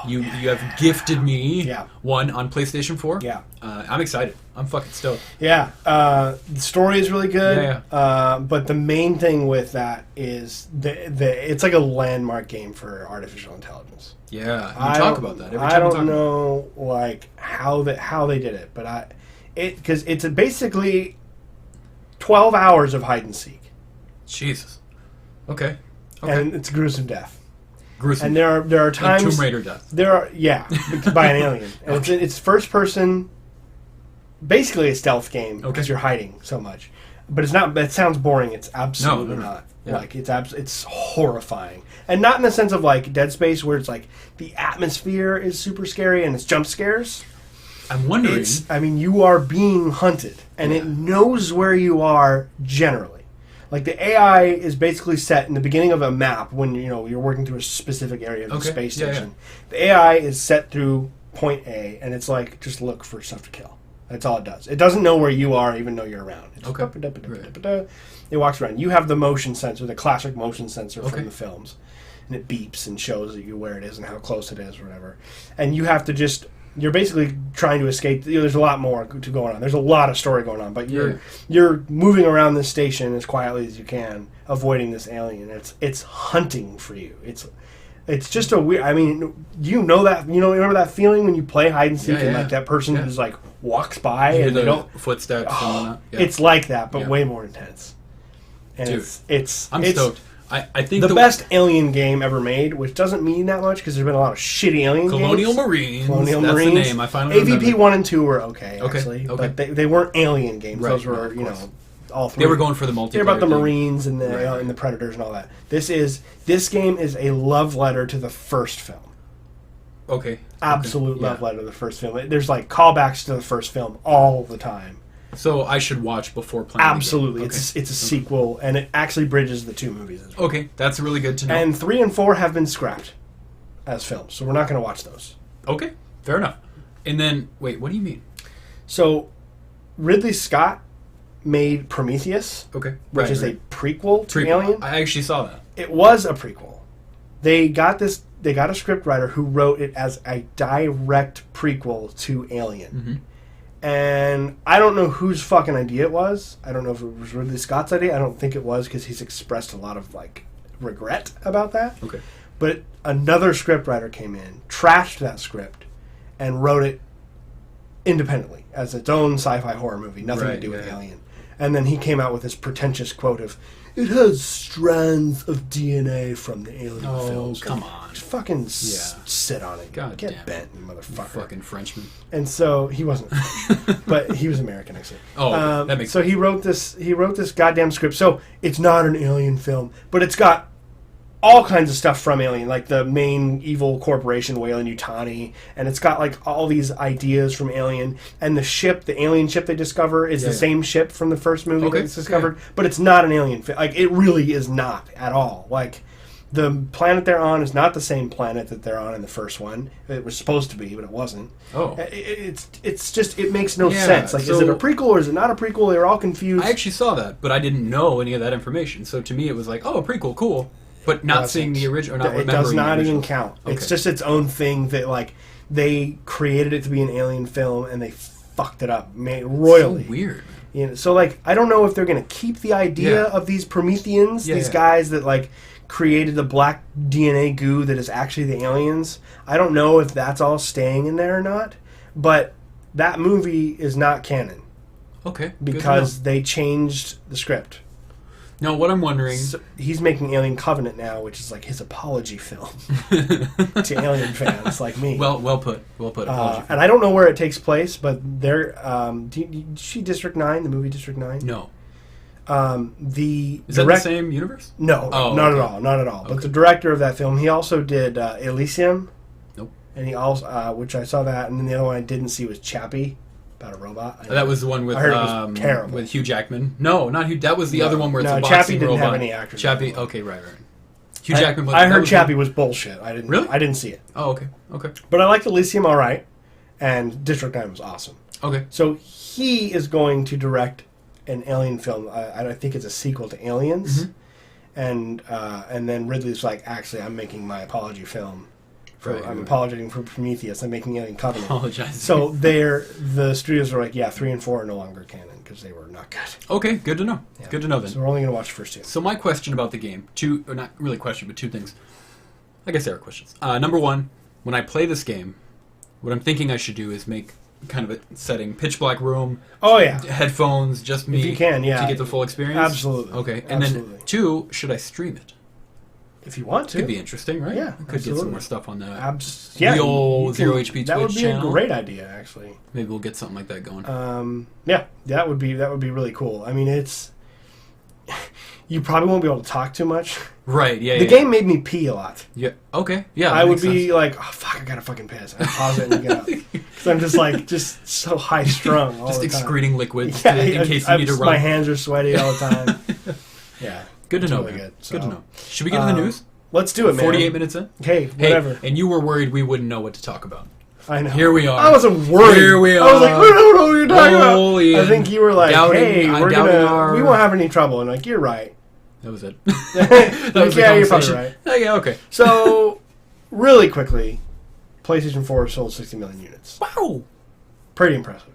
You have gifted me one on PlayStation 4. Yeah. I'm excited. I'm fucking stoked. Yeah. The story is really good. Yeah. But the main thing with that is it's like a landmark game for artificial intelligence. Yeah. You talk about that every time. I don't know like how they did it, but because it's basically 12 hours of hide and seek. Jesus. Okay. And it's gruesome death. Gruesome. And there are times like Tomb Raider death. There are by an alien. And it's first person, basically a stealth game because you're hiding so much. But it's not. That sounds boring. It's absolutely not. Yeah. Like it's horrifying, and not in the sense of like Dead Space where it's like the atmosphere is super scary and it's jump scares. I'm wondering. You are being hunted, and it knows where you are generally. Like, the AI is basically set in the beginning of a map when, you're working through a specific area of the space station. Yeah. The AI is set through point A, and it's like, just look for stuff to kill. That's all it does. It doesn't know where you are, even though you're around. It's It walks around. You have the motion sensor, the classic motion sensor from the films. And it beeps and shows you where it is and how close it is or whatever. And you have to just... You're basically trying to escape. There's a lot more to going on. There's a lot of story going on, but you're moving around this station as quietly as you can, avoiding this alien. It's hunting for you. It's just a weird. Remember that feeling when you play hide and seek and like that person just like walks by and they don't footsteps. It's like that, but way more intense. And dude, I'm stoked. I think the best Alien game ever made, which doesn't mean that much because there's been a lot of shitty Alien Colonial games. Marines. That's the name. I finally AVP remember. 1 and 2 were okay. But they weren't Alien games. Right, those were, all three. They were going for the multiplayer. They're about the Marines and the Predators and all that. This game is a love letter to the first film. Okay. Absolute love letter to the first film. There's like callbacks to the first film all the time. So I should watch before playing. Absolutely, it's a sequel, and it actually bridges the two movies as well. Okay, that's really good to know. And 3 and 4 have been scrapped as films, so we're not going to watch those. Okay, fair enough. And then, wait, what do you mean? So, Ridley Scott made Prometheus, which is a prequel to Alien. I actually saw that. It was a prequel. They got a scriptwriter who wrote it as a direct prequel to Alien. Mm-hmm. And I don't know whose fucking idea it was. I don't know if it was Ridley Scott's idea. I don't think it was because he's expressed a lot of, regret about that. Okay. But another scriptwriter came in, trashed that script, and wrote it independently as its own sci-fi horror movie, nothing to do with Alien. And then he came out with this pretentious quote of, "It has strands of DNA from the Alien films." Come on. Just fucking sit on it. God Get damn bent, you motherfucker. Fucking Frenchman. And so he wasn't, but he was American, actually. Oh, that makes so sense. he wrote this goddamn script. So it's not an Alien film, but it's got all kinds of stuff from Alien, like the main evil corporation, Weyland-Yutani, and it's got like all these ideas from Alien. And the alien ship they discover is the same ship from the first movie that's discovered, but it's not an alien. Like it really is not at all. Like the planet they're on is not the same planet that they're on in the first one. It was supposed to be, but it wasn't. Oh, it's just it makes no sense. Like, is it a prequel or is it not a prequel? They were all confused. I actually saw that, but I didn't know any of that information. So to me, it was like, oh, a prequel, cool. But not seeing the original, or not remembering. It does not even count. Okay. It's just its own thing that like they created it to be an Alien film and they fucked it up royally. So weird. You know, so like I don't know if they're going to keep the idea of these Prometheans, these guys that like created the black DNA goo that is actually the aliens. I don't know if that's all staying in there or not. But that movie is not canon. Okay. Because they changed the script. Now, what I'm wondering... So he's making Alien Covenant now, which is like his apology film to Alien fans like me. Well put. And I don't know where it takes place, but they're... did you see District 9, the movie District 9? No. Is that the same universe? No, not at all. But the director of that film, he also did Elysium. Nope. And he also, which I saw that, and then the other one I didn't see was Chappie. About a robot. That was the one with I heard it was terrible. With Hugh Jackman. No, not Hugh. That was the other one where it's a boxing Chappie didn't robot. have any actors. Chappie. Okay, right. Hugh Jackman. I heard Chappie was bullshit. I didn't. Really? I didn't see it. Oh, okay. But I liked Elysium all right, and District 9 was awesome. Okay. So he is going to direct an Alien film. I think it's a sequel to Aliens, and then Ridley's like, actually, I'm making my apology film. I'm apologizing for Prometheus. I'm making Alien Covenant. Apologizing. So the studios are like, 3 and 4 are no longer canon because they were not good. Okay, good to know. Yeah. Good to know then. So we're only going to watch the first two. So my question about the game, or not really question, but two things. I guess they are questions. Number one, when I play this game, what I'm thinking I should do is make kind of a setting, pitch black room. Oh yeah. Headphones, just me. If you can, yeah. To get the full experience. Absolutely. Okay, and then two, should I stream it? If you want to. Could be interesting, right? Yeah, could get some more stuff on that. The old ZeroHP Twitch channel. That would be channel. a great idea, actually. Maybe we'll get something like that going. Yeah, that would be really cool. I mean, it's you probably won't be able to talk too much. Right. Yeah. The game made me pee a lot. Yeah. Okay. Yeah. I would be like, oh fuck, I gotta fucking piss. I pause it and get up because I'm just so high strung all just the time. excreting liquids in case you need to run. My hands are sweaty all the time. Yeah. Good to know. Really good. Good to know. Should we get to the news? Let's do it, man. 48 minutes in? Hey, whatever. Hey, and you were worried we wouldn't know what to talk about. I know. Here we are. I wasn't worried. Here we are. I was like, we don't know what you're talking Holy about. I think you were like, hey, we won't have any trouble. And like, you're right. That was it. That was the you're probably right. Yeah, okay. So, really quickly, PlayStation 4 sold 60 million units. Wow. Pretty impressive.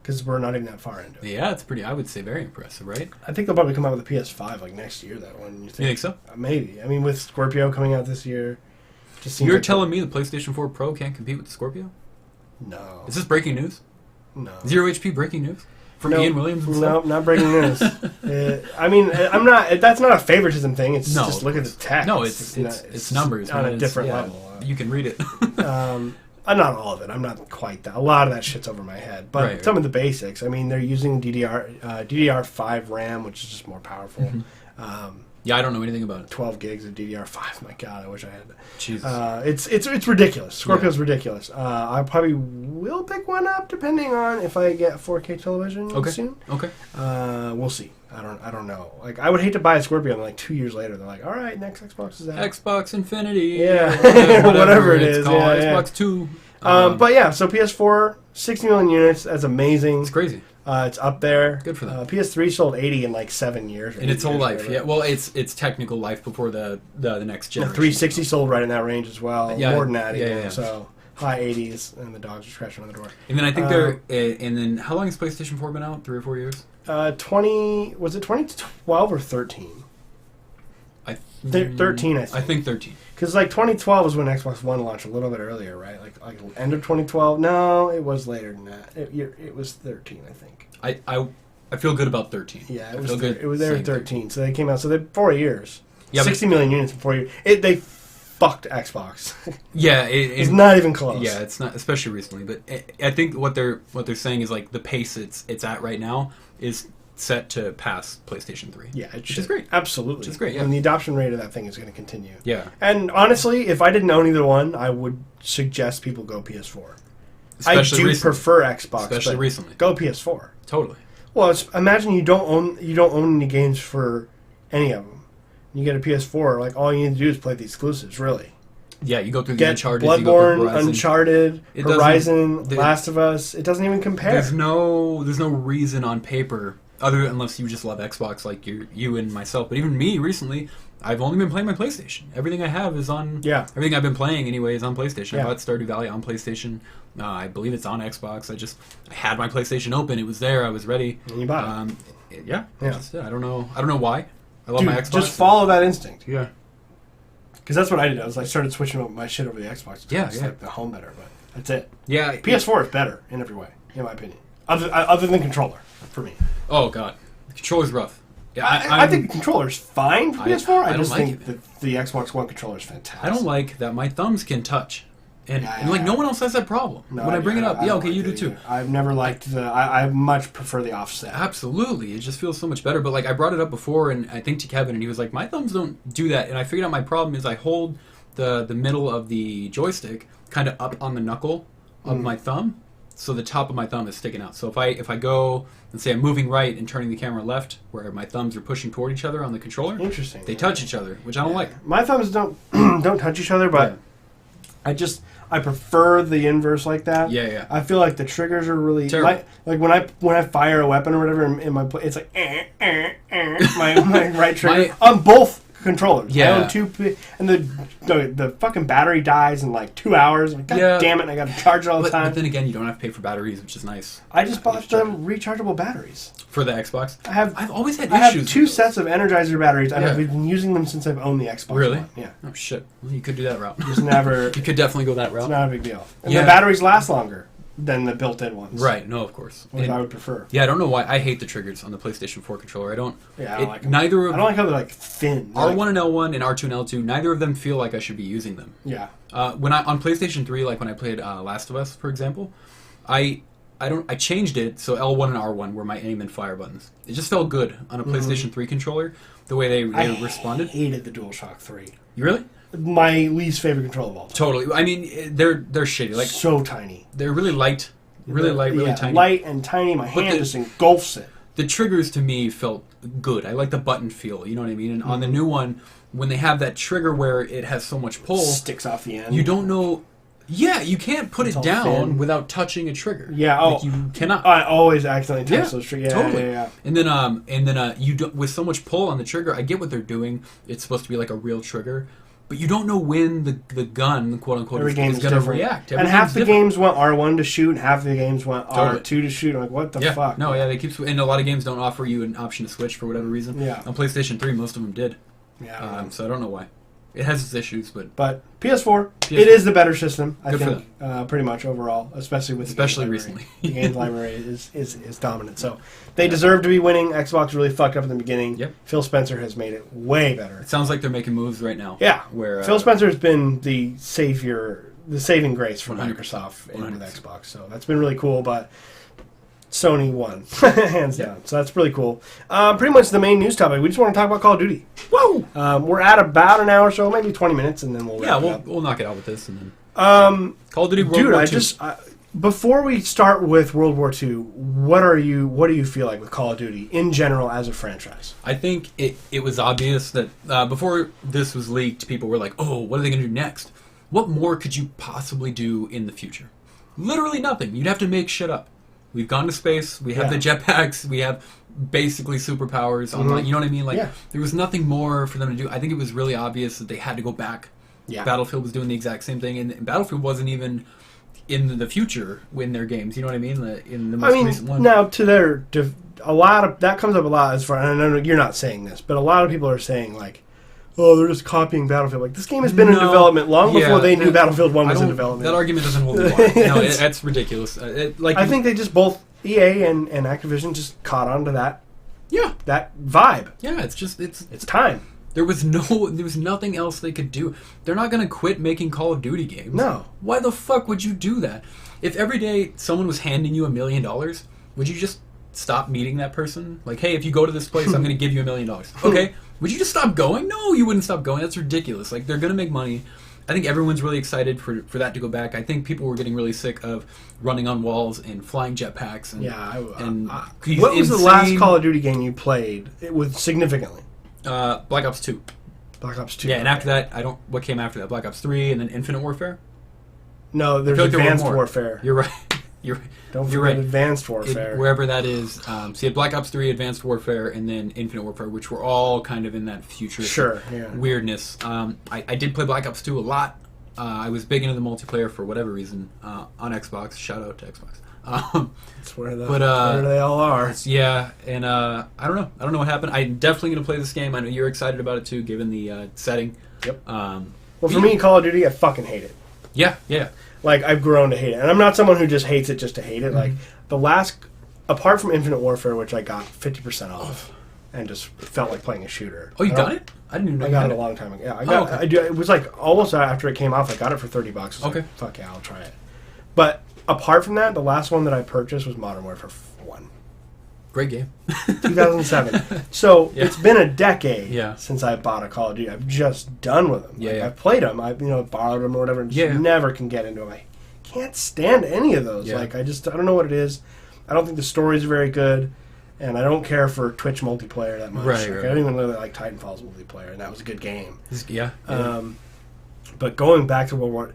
Because we're not even that far into it. Yeah, it's pretty, I would say, very impressive, right? I think they'll probably come out with a PS5 like next year, that one. You think so? Maybe. I mean, with Scorpio coming out this year. You're telling me the PlayStation 4 Pro can't compete with the Scorpio? No. Is this breaking news? No. ZeroHP breaking news? From Ian Williams No, himself? not breaking news. I mean, I'm not. That's not a favoritism thing. It's just look at the text. No, it's numbers on a different level. You can read it. Not all of it. I'm not quite that. A lot of that shit's over my head. But some of the basics. I mean, they're using DDR5 RAM, which is just more powerful. Mm-hmm. Yeah, I don't know anything about it. 12 gigs of DDR5. My God, I wish I had that. Jesus. It's ridiculous. Scorpio's ridiculous. I probably will pick one up depending on if I get 4K television soon. Okay. We'll see. I don't know. Like, I would hate to buy a Scorpio and like 2 years later they're like, all right, next Xbox is out. Xbox Infinity. Yeah. Whatever it is. Called. Xbox 2. But yeah, so PS4, 60 million units. That's amazing. It's crazy. It's up there. Good for them. PS3 sold 80 in like 7 years. In its whole life, yeah. Well, it's technical life before the next generation. The 360 sold right in that range as well. Yeah, more than that even. Yeah. So high 80s, and the dogs are scratching on the door. And then I think and then how long has PlayStation 4 been out? 3 or 4 years? Was it 2012 or 13? 13, I think. I think 13. Because like 2012 was when Xbox One launched, a little bit earlier, right? Like end of 2012. No, it was later than that. It was 13, I think. I feel good about 13. Yeah, it was good. It was there at 13, so they came out. So they 4 years. Yeah, 60 million units in 4 years. They fucked Xbox. Yeah, it's not even close. Yeah, it's not, especially recently. But I think what they're saying is like the pace it's at right now is set to pass PlayStation 3. Yeah, which is great. Absolutely, which is great. Yeah, and the adoption rate of that thing is going to continue. Yeah, and honestly, if I didn't own either one, I would suggest people go PS4. Especially I do prefer Xbox, especially recently. Go PS4. Totally. Well, imagine you don't own any games for any of them. You get a PS4, like all you need to do is play the exclusives, really. Yeah, you go through the Uncharted, Bloodborne, Uncharted, Horizon, Last of Us. It doesn't even compare. There's no reason on paper, unless you just love Xbox like you and myself. But even me recently, I've only been playing my PlayStation. Everything I have is on. Yeah. Everything I've been playing anyway is on PlayStation. Yeah. I bought Stardew Valley on PlayStation. I believe it's on Xbox. I had my PlayStation open. It was there. I was ready. And you bought it. Yeah. I don't know why. I love my Xbox. Just follow that instinct. Yeah. Because that's what I did. I started switching my shit over the Xbox. Yeah, like the home better, but that's it. Yeah. PS4 is better in every way, in my opinion. Other than controller, for me. Oh, God. The controller's rough. Yeah, I think the controller's fine for PS4. I just think the Xbox One controller is fantastic. I don't like that my thumbs can touch. And like, no one else has that problem. No, when I bring it up, okay, you do too. I've never liked I much prefer the offset. Absolutely. It just feels so much better. But, like, I brought it up before, and I think to Kevin, and he was like, my thumbs don't do that. And I figured out my problem is I hold the middle of the joystick kind of up on the knuckle of my thumb, so the top of my thumb is sticking out. So if I go, and say I'm moving right and turning the camera left, where my thumbs are pushing toward each other on the controller, interesting. They touch each other, which I don't like. My thumbs don't touch each other, but I prefer the inverse like that. Yeah, yeah. I feel like the triggers are really like when I fire a weapon or whatever in my it's like my right trigger on both controllers. Yeah. I own two, and the fucking battery dies in like 2 hours. Like, God damn it! And I got to charge it all the time. But then again, you don't have to pay for batteries, which is nice. I just bought the rechargeable batteries for the Xbox. I've always had issues. I have two sets of Energizer batteries, and I've been using them since I've owned the Xbox. Really? One. Yeah. Oh shit! Well, you could do that route. Just never. You could definitely go that route. It's not a big deal. And the batteries last longer than the built-in ones. Right, no, of course. Which I would prefer. Yeah, I don't know why. I hate the triggers on the PlayStation 4 controller. I don't like them. I don't like how they're like thin. R1 and L1 and R2 and L2, neither of them feel like I should be using them. Yeah. When on PlayStation 3, like when I played Last of Us, for example, I changed it so L1 and R1 were my aim and fire buttons. It just felt good on a PlayStation 3 controller, the way they responded. I hated the DualShock 3. You really? My least favorite controller of all time. Totally. I mean, they're shitty. Like so tiny. They're really light. Really tiny. Light and tiny. My hand just engulfs it. The triggers to me felt good. I like the button feel. You know what I mean? And on the new one, when they have that trigger where it has so much pull, sticks off the end. You don't know. Yeah, you can't put it down without touching a trigger. Yeah, like you cannot. I always accidentally touch those triggers. Yeah, totally. Yeah. And then you do, with so much pull on the trigger, I get what they're doing. It's supposed to be like a real trigger. But you don't know when the gun, quote unquote, is going to react. And half the games want R1 to shoot, and half the games want R2 to shoot. I'm like, what the fuck? No, they keep. And a lot of games don't offer you an option to switch for whatever reason. Yeah. On PlayStation 3, most of them did. Yeah. So I don't know why. It has its issues, but PS4, it is the better system, I think, pretty much overall, especially recently. The games library is dominant. So they deserve to be winning. Xbox really fucked up in the beginning. Yep. Phil Spencer has made it way better. It sounds like they're making moves right now. Yeah. Where Phil Spencer has been the saving grace for 100%. Microsoft and with Xbox. So that's been really cool, but Sony won, hands down. So that's really cool. Pretty much the main news topic. We just want to talk about Call of Duty. Whoa! We're at about an hour or so, maybe 20 minutes, and then we'll wrap it up. We'll knock it out with this, and then Call of Duty World War II. Before we start with World War II, what do you feel like with Call of Duty in general as a franchise? I think it was obvious that before this was leaked, people were like, "Oh, what are they going to do next? What more could you possibly do in the future?" Literally nothing. You'd have to make shit up. We've gone to space. We have the jetpacks. We have basically superpowers online. You know what I mean? Like there was nothing more for them to do. I think it was really obvious that they had to go back. Yeah. Battlefield was doing the exact same thing, and Battlefield wasn't even in the future in their games. You know what I mean? In the most recent one. Now a lot of that comes up a lot as far. And I know you're not saying this, but a lot of people are saying like, oh, they're just copying Battlefield. Like, this game has been in development long before they knew Battlefield 1 was in development. That argument doesn't hold water. No, that's ridiculous. I think they just both, EA and Activision, just caught on to that. Yeah. That vibe. Yeah, it's time. There was nothing else they could do. They're not going to quit making Call of Duty games. No. Why the fuck would you do that? If every day someone was handing you $1 million, would you just stop meeting that person? Like, hey, if you go to this place, I'm going to give you $1 million. Okay. Would you just stop going? No, you wouldn't stop going. That's ridiculous. Like, they're going to make money. I think everyone's really excited for that to go back. I think people were getting really sick of running on walls and flying jetpacks. And, what was the last Call of Duty game you played with significantly? Black Ops 2. Black Ops 2. Yeah, and after that, what came after that? Black Ops 3 and then Infinite Warfare? No, there's Advanced Warfare. You're right. Don't forget Advanced Warfare. Wherever that is. So you had Black Ops 3, Advanced Warfare, and then Infinite Warfare, which were all kind of in that futuristic weirdness. I did play Black Ops 2 a lot. I was big into the multiplayer for whatever reason on Xbox. Shout out to Xbox. That's where they all are. Yeah, and I don't know. I don't know what happened. I'm definitely going to play this game. I know you're excited about it too, given the setting. Yep. Well, for me, Call of Duty, I fucking hate it. Yeah. Like, I've grown to hate it. And I'm not someone who just hates it just to hate it. Mm-hmm. Like, apart from Infinite Warfare, which I got 50% off and just felt like playing a shooter. Oh, you got it? I didn't even know I got it a long time ago. Yeah, it was like almost after it came off, I got it for $30. Okay. Like, fuck yeah, I'll try it. But apart from that, the last one that I purchased was Modern Warfare 1. Great game. 2007. So it's been a decade since I bought a Call of Duty. I'm just done with them. Yeah, I've played them. I've borrowed them or whatever. And just never can get into them. I can't stand any of those. Like, I don't know what it is. I don't think the stories are very good, and I don't care for Twitch multiplayer that much. Right. I don't even really like Titanfall's multiplayer, and that was a good game. Yeah. But going back to World War,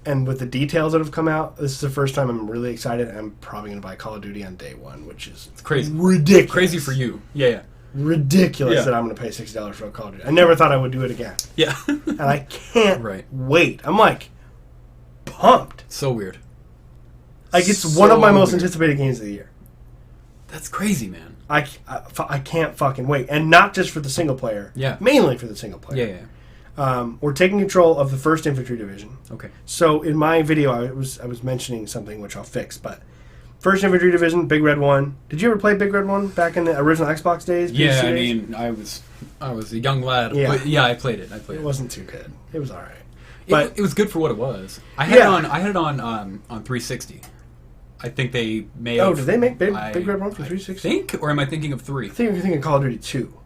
and with the details that have come out, this is the first time I'm really excited. I'm probably going to buy Call of Duty on day one, which is crazy, ridiculous, crazy for you. Yeah. Ridiculous that I'm going to pay $60 for a Call of Duty. I never thought I would do it again. Yeah. And I can't wait. I'm like pumped. So weird. Like, it's one of my most anticipated games of the year. That's crazy, man. I can't fucking wait, and not just for the single player. Yeah. Mainly for the single player. Yeah. We're taking control of the 1st Infantry Division. Okay. So in my video, I was mentioning something which I'll fix, but 1st Infantry Division, Big Red 1. Did you ever play Big Red 1 back in the original Xbox days? Yeah, I mean, I was a young lad. Yeah, but I played it. It wasn't too good. It was all right. But it was good for what it was. I had it on 360. I think they may have... Oh, did they make Big Red 1 for 360? Or am I thinking of 3? I think you're thinking Call of Duty 2.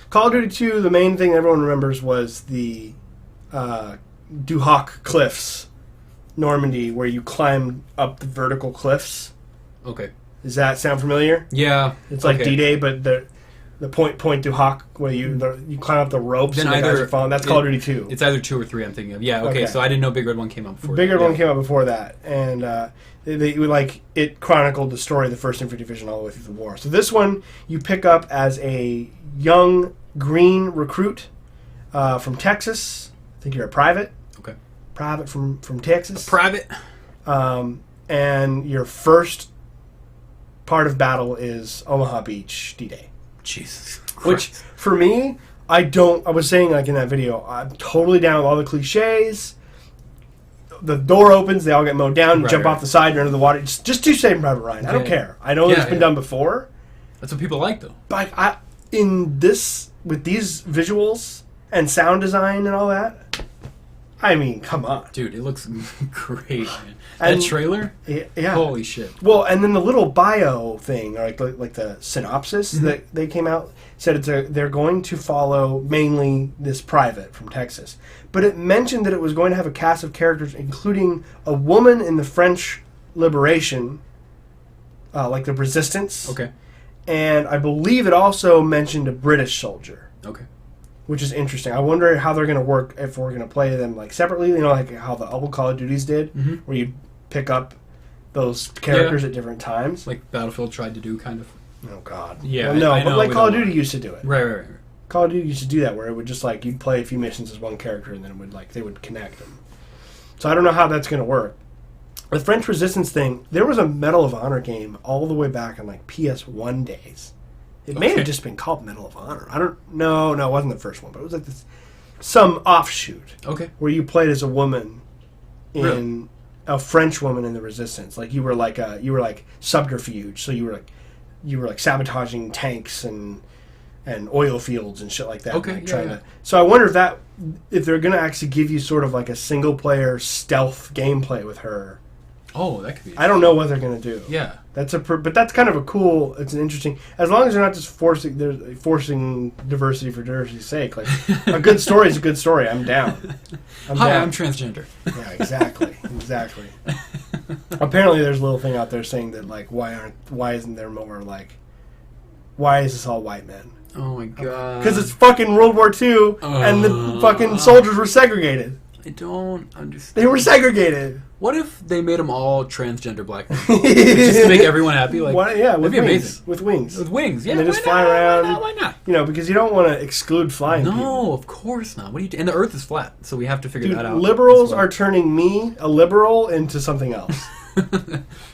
Call of Duty 2, the main thing everyone remembers was the Duhok Cliffs, Normandy, where you climb up the vertical cliffs. Okay. Does that sound familiar? Yeah. It's like D-Day, but the Point Duhok, where you climb up the ropes and the guys are falling. That's Call of Duty 2. It's either 2 or 3 I'm thinking of. Yeah, okay. So I didn't know Big Red 1 came out before Big Red 1 came out before that. And it chronicled the story of the 1st Infantry Division all the way through the war. So this one, you pick up as a young green recruit from Texas. I think you're a private. Okay. Private from Texas. A private. And your first part of battle is Omaha Beach D-Day. Jesus Christ. Which, for me, I was saying, like, in that video, I'm totally down with all the cliches. The door opens, they all get mowed down, jump off the side, you're under the water. Just do Saving Private Ryan. I don't care. I know it's been done before. That's what people like, though. But with these visuals and sound design and all that, I mean, come on. Dude, it looks great, man. That trailer? Yeah. Holy shit. Well, and then the little bio thing, or like the synopsis that they came out, said they're going to follow mainly this private from Texas. But it mentioned that it was going to have a cast of characters, including a woman in the French Liberation, like the Resistance. Okay. And I believe it also mentioned a British soldier. Okay. Which is interesting. I wonder how they're going to work if we're going to play them like separately, like how the old Call of Duties did, where you pick up those characters at different times. Like Battlefield tried to do, kind of. Oh, God. Yeah, well, no, but like Call of Duty used to do it. Right. Call of Duty used to do that, where it would just like, you'd play a few missions as one character, and then they would connect them. So I don't know how that's going to work. The French Resistance thing, there was a Medal of Honor game all the way back in like PS1 days It may have just been called Medal of Honor. I don't know. No, it wasn't the first one, but it was like this some offshoot. Okay. Where you played as a woman in a French woman in the Resistance. Like you were like subterfuge. So you were like sabotaging tanks and oil fields and shit like that. Okay. Like So I wonder if they're gonna actually give you sort of like a single player stealth gameplay with her. Oh, that could be. I don't know what they're gonna do. Yeah. But that's kind of a cool. It's an interesting. As long as they're not just forcing diversity for diversity's sake. Like a good story is a good story. I'm down. I'm transgender. Yeah, exactly. Apparently, there's a little thing out there saying that like why isn't there more like why is this all white men? Oh my god. Because it's fucking World War II and the fucking soldiers were segregated. I don't understand. They were segregated. What if they made them all transgender black men? Just to make everyone happy? Like, with that'd be wings. amazing. With wings. With wings, yeah. And they just fly around. Why not? You know, because you don't want to exclude flying people. No, of course not. What do you? And the Earth is flat, so we have to figure that out. Liberals are turning me, a liberal, into something else.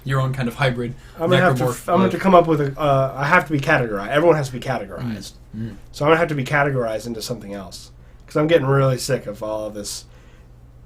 Your own kind of hybrid. I'm gonna have to come up with I have to be categorized. Everyone has to be categorized. So I'm gonna have to be categorized into something else because I'm getting really sick of all of this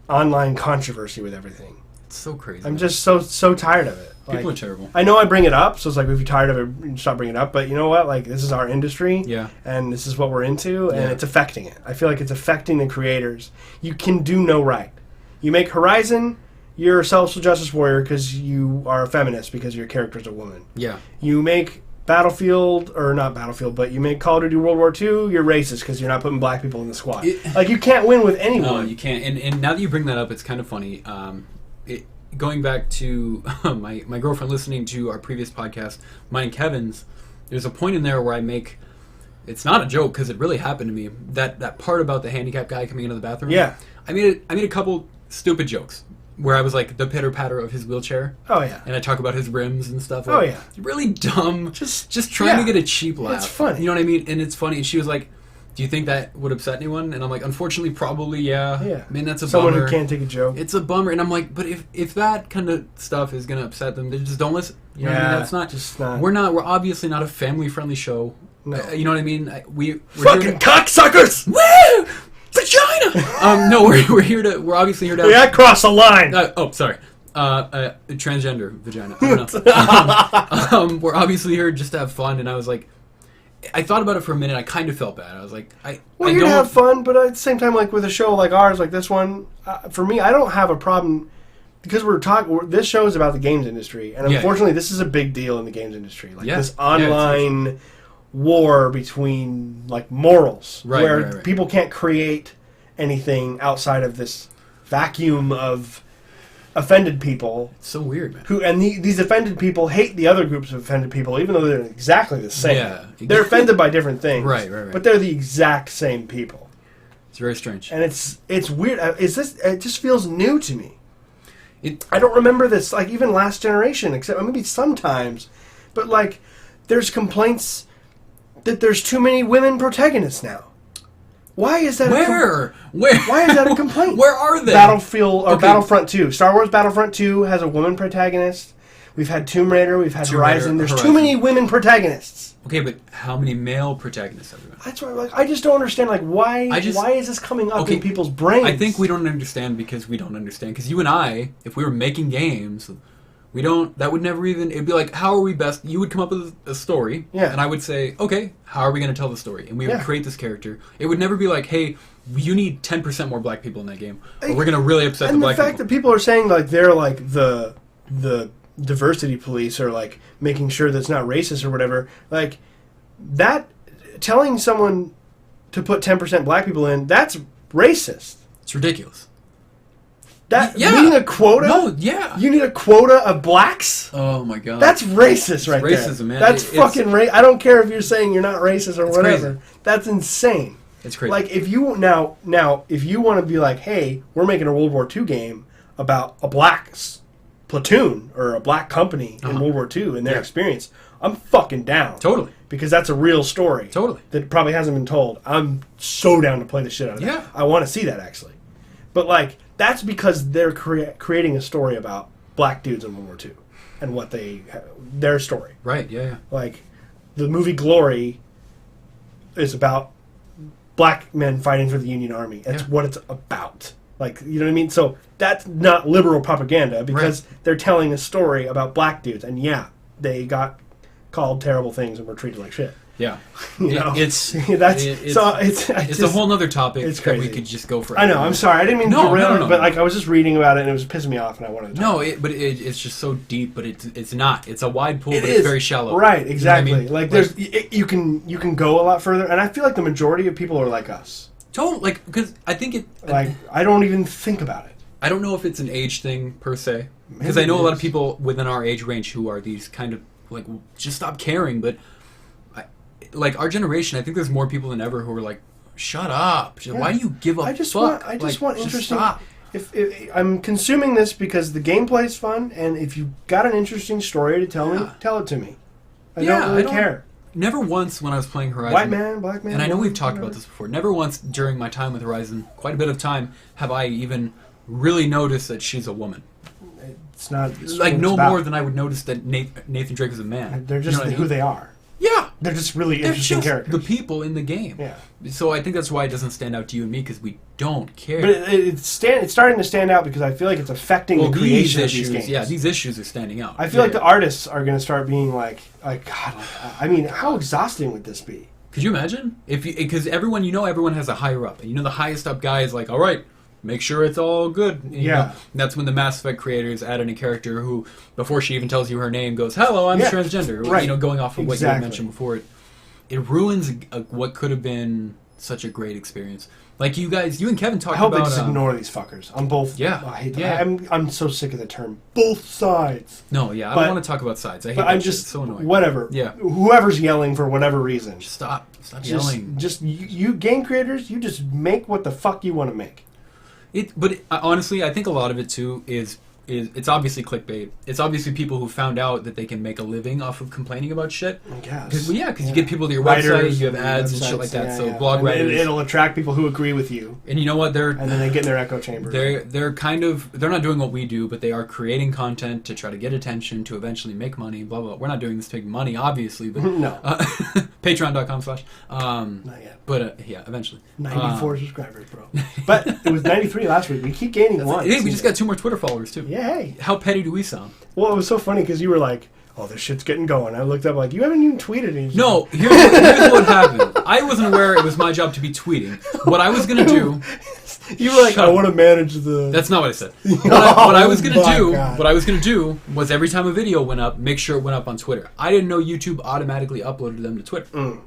online controversy with everything. It's so crazy. I'm just so tired of it. People are terrible. I know I bring it up, so it's like if you're tired of it, stop bringing it up. But you know what? Like this is our industry, and this is what we're into, and it's affecting it. I feel like it's affecting the creators. You can do no right. You make Horizon, you're a social justice warrior because you are a feminist because your character's a woman. Yeah. You make Battlefield, or not Battlefield, but you make Call of Duty World War II, you're racist because you're not putting black people in the squad. Like you can't win with anyone. No, you can't. And now that you bring that up, it's kind of funny. Going back to my girlfriend listening to our previous podcast, mine and Kevin's, there's a point in there where I make, it's not a joke because it really happened to me, that part about the handicapped guy coming into the bathroom. Yeah. I made a couple stupid jokes where I was like the pitter patter of his wheelchair. Oh yeah. And I talk about his rims and stuff. Like, oh yeah. Really dumb. Just trying to get a cheap laugh. It's funny. You know what I mean? And it's funny. And she was like, do you think that would upset anyone? And I'm like, unfortunately, probably, yeah. Yeah. I mean, that's a someone bummer. Who can't take a joke. It's a bummer. And I'm like, but if that kind of stuff is going to upset them, they just don't listen. You know what I mean? That's not. Just not. We're obviously not a family-friendly show. No. You know what I mean? We're fucking cocksuckers! Woo! Vagina! No, we're obviously here to... Yeah, cross the line! Sorry. Transgender vagina. I don't know. We're obviously here just to have fun, and I was like... I thought about it for a minute. I kind of felt bad. I was like, we're here to have fun, but at the same time, like with a show like ours, like this one, for me, I don't have a problem because this show is about the games industry, and unfortunately, this is a big deal in the games industry. Like this online war between like morals, where people can't create anything outside of this vacuum of offended people. It's so weird, man. These offended people hate the other groups of offended people, even though they're exactly the same. Yeah, they're offended by different things, right. But they're the exact same people. It's very strange, and it's weird. It just feels new to me. I don't remember this, like even Last Generation, except maybe sometimes, but like there's complaints that there's too many women protagonists now. Why is that? Where? Why is that a complaint? Where are they? Battlefront 2. Star Wars Battlefront 2 has a woman protagonist. We've had Tomb Raider. We've had Horizon. There's too many women protagonists. Okay, but how many male protagonists have we got? That's why I just don't understand. Like, why is this coming up in people's brains? I think we don't understand because we don't understand. Because you and I, if we were making games, that would never even, it'd be like, how are we best, you would come up with a story, and I would say, okay, how are we going to tell the story? And we would create this character. It would never be like, hey, you need 10% more black people in that game, or we're going to really upset the black people. And the fact that people are saying, like, they're, like, the diversity police, or, like, making sure that it's not racist or whatever, like, that, telling someone to put 10% black people in, that's racist. It's ridiculous. You need a quota? No, yeah. You need a quota of blacks? Oh my god. That's racist right there. Racism, man. That's fucking racist. I don't care if you're saying you're not racist or whatever. Crazy. That's insane. It's crazy. Like if you now if you want to be like, hey, we're making a World War II game about a black platoon or a black company in World War II and their experience, I'm fucking down. Totally. Because that's a real story. Totally. That probably hasn't been told. I'm so down to play the shit out of that. I want to see that actually. But like that's because they're creating a story about black dudes in World War II and what their story. Right, yeah. Like, the movie Glory is about black men fighting for the Union Army. That's what it's about. Like, you know what I mean? So that's not liberal propaganda because they're telling a story about black dudes. And yeah, they got called terrible things and were treated like shit. Yeah. It's a whole nother topic it's crazy. that we could just go for. I know, I'm sorry. I didn't mean to derail it, but no. like I was just reading about it and it was pissing me off and I wanted to talk about it. But it's just so deep, but it's not. It's a wide pool, but is. it's very shallow. Right, exactly. You know what I mean? Like there's you can go a lot further, and I feel like the majority of people are like us. Because I think it... Like, I don't even think about it. I don't know if it's an age thing, per se. Because I know a lot of people within our age range who are these kind of, like, just stop caring. But, like, our generation, I think there's more people than ever who are like, shut up. Why do you give a fuck? I just want interesting... Stop. If I'm consuming this because the gameplay is fun, and if you've got an interesting story to tell me, tell it to me. I don't really care. Never once when I was playing Horizon... White man, black man... And I know we've talked about this before. Never once during my time with Horizon, quite a bit of time, have I even really noticed that she's a woman. It's not... Like, no more than I would notice that Nathan Drake is a man. They're just who they are. Yeah. They're just really interesting characters. The people in the game. Yeah. So I think that's why it doesn't stand out to you and me, because we don't care. But it's starting to stand out because I feel like it's affecting the creation of these games. Yeah, these issues are standing out. I feel like the artists are going to start being like, God, I mean, how exhausting would this be? Could you imagine? Because everyone has a higher up. And the highest up guy is like, all right, make sure it's all good. And, and that's when the Mass Effect creators add in a character who, before she even tells you her name, goes, hello, I'm transgender. Right. Going off of what you mentioned before. It ruins what could have been such a great experience. Like you and Kevin talked about... I hope they just ignore these fuckers on both... Yeah. I hate that. I'm so sick of the term, both sides. No, I don't want to talk about sides. I hate that shit. It's so annoying. Whatever. Yeah. Whoever's yelling for whatever reason. Just stop yelling. Just you game creators, you just make what the fuck you want to make. But honestly, I think a lot of it too is it's obviously clickbait. It's obviously people who found out that they can make a living off of complaining about shit. I guess. Because you get people to your website, you have ads and shit like that. So blog writers, it'll attract people who agree with you. And you know what? And then they get in their echo chamber. They're not doing what we do, but they are creating content to try to get attention, to eventually make money. Blah blah. We're not doing this to make money, obviously, but no. Patreon.com/. Not yet. But eventually. 94 subscribers, bro. But it was 93 last week. We keep gaining one. Hey, we just got 2 more Twitter followers too. Yeah, hey. How petty do we sound? Well, it was so funny because you were like, oh, this shit's getting going. I looked up like, you haven't even tweeted anything. No, here's what happened. I wasn't aware it was my job to be tweeting. What I was going to do... You were like, I want to manage the... That's not what I said. What I was going to do was every time a video went up, make sure it went up on Twitter. I didn't know YouTube automatically uploaded them to Twitter.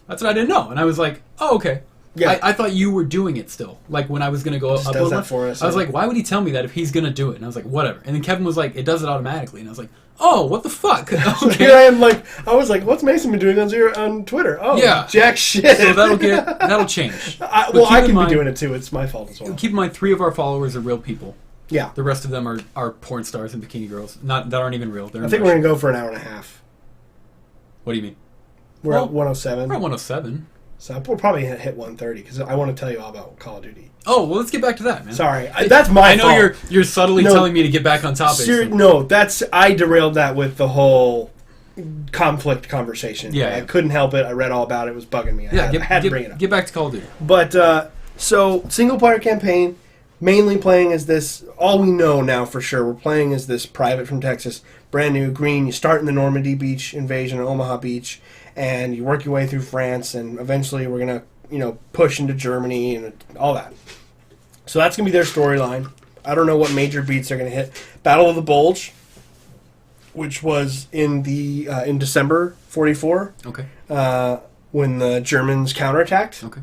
That's what I didn't know. And I was like, oh, okay. Yeah. I thought you were doing it still. Like when I was going to go upload that for us. I was like, why would he tell me that if he's going to do it? And I was like, whatever. And then Kevin was like, it does it automatically. And I was like, oh, what the fuck? Okay. I was like, what's Mason been doing on Twitter? Oh, yeah. jack shit. So that'll change. I can be doing it too. It's my fault as well. Keep in mind, 3 of our followers are real people. Yeah. The rest of them are porn stars and bikini girls. That aren't even real. I think we're going to go for an hour and a half. What do you mean? We're at 107. We're at 107. So we'll probably hit 130 because I want to tell you all about Call of Duty. Oh, well, let's get back to that, man. Sorry. That's my fault. I know you're subtly telling me to get back on topic. No, I derailed that with the whole conflict conversation. Yeah. I couldn't help it. I read all about it. It was bugging me. I had to bring it up. Get back to Call of Duty. But, so, single-player campaign, mainly playing as this, all we know now for sure, we're playing as this private from Texas, brand new, green. You start in the Normandy Beach invasion, Omaha Beach, and you work your way through France, and eventually we're going to, push into Germany and all that. So that's going to be their storyline. I don't know what major beats they're going to hit. Battle of the Bulge, which was in December 44. Okay. When the Germans counterattacked. Okay.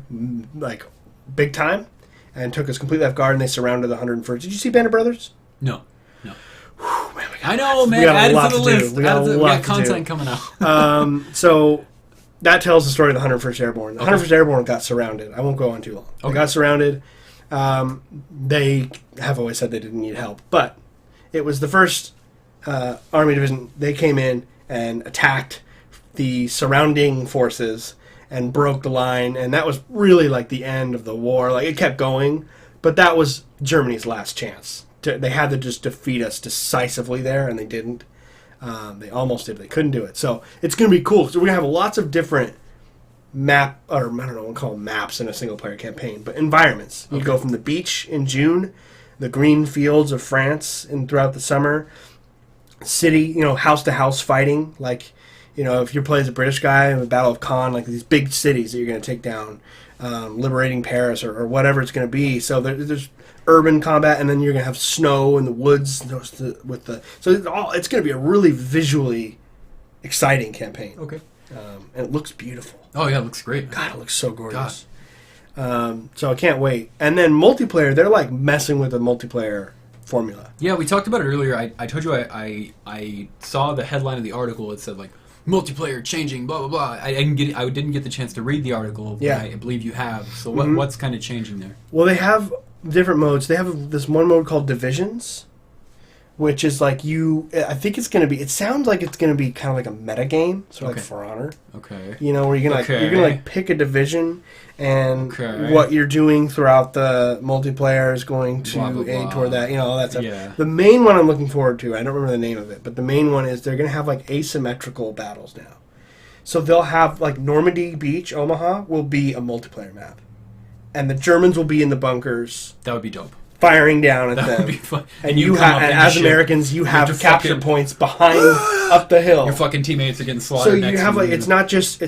Like, big time. And took us completely off guard, and they surrounded the 101st. Did you see Band of Brothers? No. Whew, man, I know, man. Add it to the list. We got content coming out. So that tells the story of the 101st Airborne. The 101st Airborne got surrounded. I won't go on too long. Okay. They got surrounded. They have always said they didn't need help, but it was the 1st Army Division. They came in and attacked the surrounding forces and broke the line, and that was really like the end of the war. Like, it kept going, but that was Germany's last chance. They had to just defeat us decisively there, and they didn't. They almost did. They couldn't do it. So it's going to be cool. So we're going to have lots of different map, or I don't know, we'll call them maps in a single-player campaign, but environments. You go from the beach in June, the green fields of France throughout the summer, city, house-to-house fighting, like, if you play as a British guy in the Battle of Caen, like these big cities that you're going to take down, liberating Paris or whatever it's going to be. So there's urban combat, and then you're going to have snow in the woods so it's going to be a really visually exciting campaign. Okay. And it looks beautiful. Oh yeah, it looks great. God, it looks so gorgeous. So I can't wait. And then multiplayer, they're like messing with the multiplayer formula. Yeah, we talked about it earlier. I told you I saw the headline of the article. It said like multiplayer changing, blah blah blah. I didn't get the chance to read the article, but I believe you have. So what's kind of changing there? Well, they have different modes. They have this one mode called Divisions, which is like I think it's going to be, it sounds like it's going to be kind of like a meta game, sort of like For Honor. Okay. Where you're going to pick a division, and what you're doing throughout the multiplayer is going to aid toward that, all that stuff. Yeah. The main one I'm looking forward to, I don't remember the name of it, but the main one is they're going to have like asymmetrical battles now. So they'll have like Normandy Beach, Omaha, will be a multiplayer map. And the Germans will be in the bunkers. That would be dope. Firing down at them. That would be fun. And as Americans, you have capture points behind up the hill. Your fucking teammates are getting slaughtered. So you have like it's not just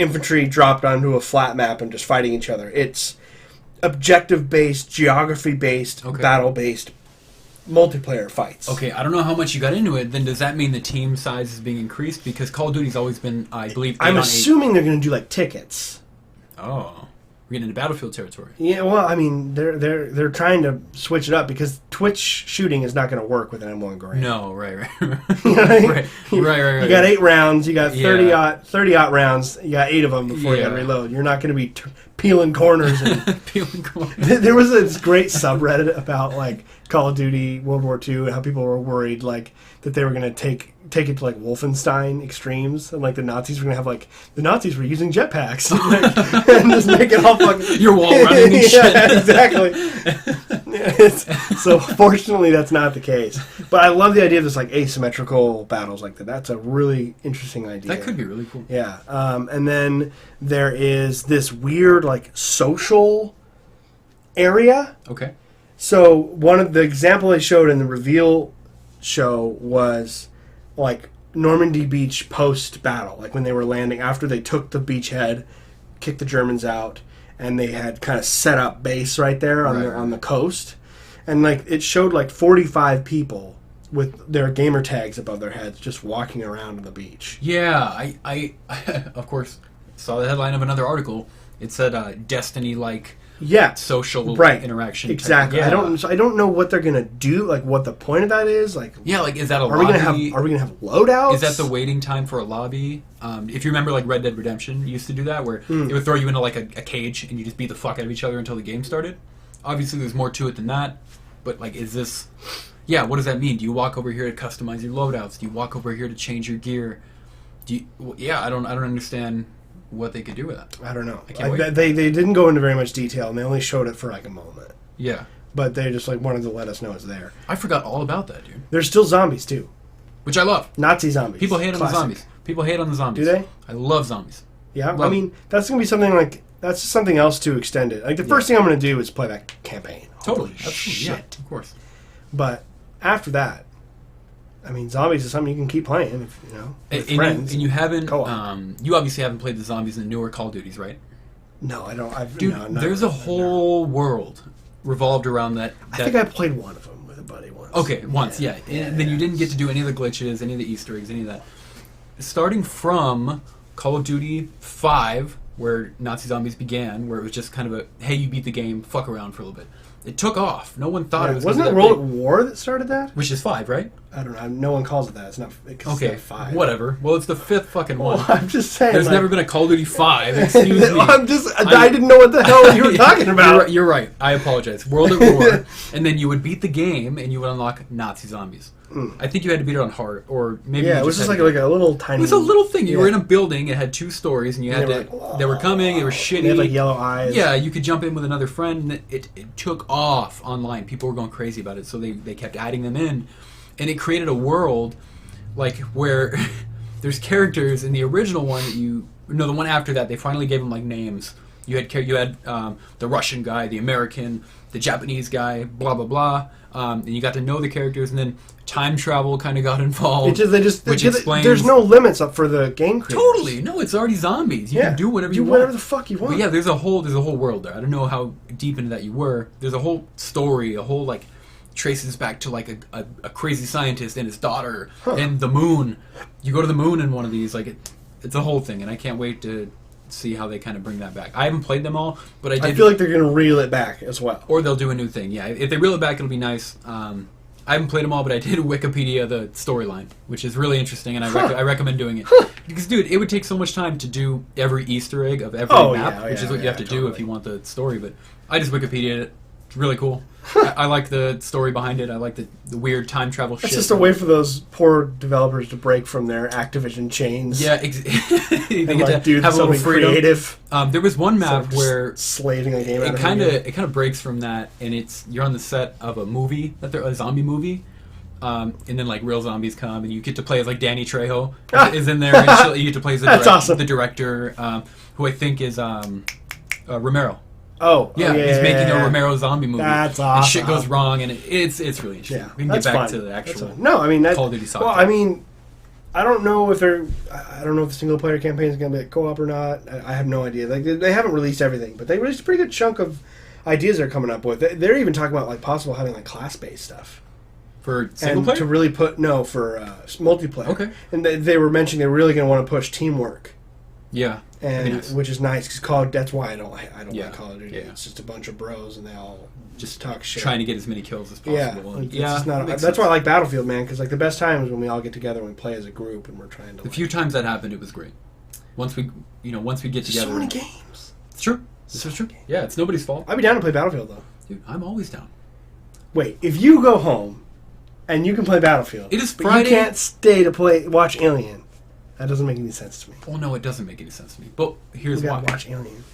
infantry dropped onto a flat map and just fighting each other. It's objective based, geography based, battle based multiplayer fights. Okay, I don't know how much you got into it. Then does that mean the team size is being increased? Because Call of Duty's always been, I believe, I'm assuming they're going to do like tickets. Oh. We're getting into Battlefield territory. Yeah, well, I mean, they're trying to switch it up because Twitch shooting is not going to work with an M1 Garand. No, right. You know what I mean? Right. You got 8 rounds. You got 30-aught rounds. You got 8 of them before you got to reload. You're not going to be peeling corners. Peeling corners. There was this great subreddit about like Call of Duty World War II and how people were worried like that they were going to take it to like Wolfenstein extremes, and like the Nazis were gonna were using jetpacks and just make it all fucking you're wall running and shit. Exactly. So fortunately that's not the case, but I love the idea of this like asymmetrical battles like that. That's a really interesting idea. That could be really cool. Yeah. And then there is this weird like social area. Okay. So one of the example they showed in the reveal show was like Normandy Beach post battle, like when they were landing after they took the beachhead, kicked the Germans out, and they had kind of set up base right there on the coast, and like it showed like 45 people with their gamer tags above their heads just walking around on the beach. Yeah, I of course saw the headline of another article. It said Destiny like social interaction. Exactly. Yeah. I don't know what they're gonna do. Like what the point of that is. Like is that a are lobby? Are we gonna have loadouts? Is that the waiting time for a lobby? If you remember, like Red Dead Redemption used to do that, where it would throw you into like a cage and you just beat the fuck out of each other until the game started. Obviously, there's more to it than that. But like, is this? Yeah. What does that mean? Do you walk over here to customize your loadouts? Do you walk over here to change your gear? I don't understand what they could do with that. I don't know. I can't wait. They didn't go into very much detail, and they only showed it for like a moment. Yeah. But they just like wanted to let us know it's there. I forgot all about that, dude. There's still zombies too, which I love. Nazi zombies. People hate on the zombies. People hate on the zombies. Do they? I love zombies. Yeah. I mean, that's gonna be something like that's something else to extend it. Like the first thing I'm gonna do is play that campaign. Totally. Shit. Yeah, of course. But after that, I mean, zombies is something you can keep playing, with friends. And you haven't, you obviously haven't played the zombies in the newer Call of Duties, right? No, I don't. Dude, there's a whole world revolved around that. I think I played one of them with a buddy once. Okay, once, yeah. And then you didn't get to do any of the glitches, any of the Easter eggs, any of that. Starting from Call of Duty 5, where Nazi Zombies began, where it was just kind of a, hey, you beat the game, fuck around for a little bit. It took off. No one thought it was. Wasn't it World at War that started that? Which is 5, right? I don't know. No one calls it that. It's not. It's not 5. Whatever. Well, it's the 5th fucking one. Well, I'm just saying. There's never been a Call of Duty 5. Excuse me. I didn't know what the hell you were talking about. You're right. I apologize. World at War, and then you would beat the game, and you would unlock Nazi zombies. I think you had to beat it on hard, or maybe it was just like a little tiny. It was a little thing. You were in a building. It had 2 stories, and you had to. They were coming. They were shitty. They had like yellow eyes. Yeah, you could jump in with another friend. And it took off online. People were going crazy about it, so they kept adding them in, and it created a world like where there's characters in the original one that the one after that they finally gave them like names. You had the Russian guy, the American, the Japanese guy, blah blah blah, and you got to know the characters, and then time travel kind of got involved. Which explains there's no limits up for the game creators. Totally, no, it's already zombies. You can do whatever you want. Whatever the fuck you want. But yeah, there's a whole world there. I don't know how deep into that you were. There's a whole story, like traces back to like a crazy scientist and his daughter and the moon. You go to the moon in one of these, like it's a whole thing, and I can't wait to see how they kind of bring that back. I haven't played them all, but I feel like they're going to reel it back as well. Or they'll do a new thing. Yeah, if they reel it back, it'll be nice. I haven't played them all, but I did Wikipedia the storyline, which is really interesting, and I recommend doing it. Because, dude, it would take so much time to do every Easter egg of every map, which is what you have to do if you want the story. But I just Wikipedia'd it. It's really cool. I like the story behind it. I like the weird time travel shit. It's just a way for those poor developers to break from their Activision chains. Yeah, they get to have a little freedom. Creative. There was one map where slaving a game. It kind of breaks from that, and you're on the set of a movie a zombie movie, and then like real zombies come, and you get to play as like Danny Trejo is in there, and you get to play as the director, who I think is Romero. Oh, yeah, he's making a Romero zombie movie. That's awesome. And shit goes wrong, and it's really interesting. Yeah, we can get back to the actual. No, I mean Call of Duty soccer. Well, I mean, I don't know if the single player campaign is going to be co-op or not. I have no idea. Like they haven't released everything, but they released a pretty good chunk of ideas they're coming up with. They're even talking about like possible having like class-based stuff for single player to really for multiplayer. Okay, and they were mentioning they're really going to want to push teamwork. Yeah. And nice. Which is nice because that's why I don't like Call of Duty. Yeah. It's just a bunch of bros and they all just talk shit, trying to get as many kills as possible. That's why I like Battlefield, man. Because like the best time is when we all get together and we play as a group and we're trying to. The few times that happened, it was great. Once we get together. So many games. It's true. This is true. Yeah, it's nobody's fault. I'd be down to play Battlefield though. Dude, I'm always down. Wait, if you go home and you can play Battlefield, it is but Friday. You can't stay to watch Alien. That doesn't make any sense to me. Well, no, it doesn't make any sense to me. But here's why. Watch Alien.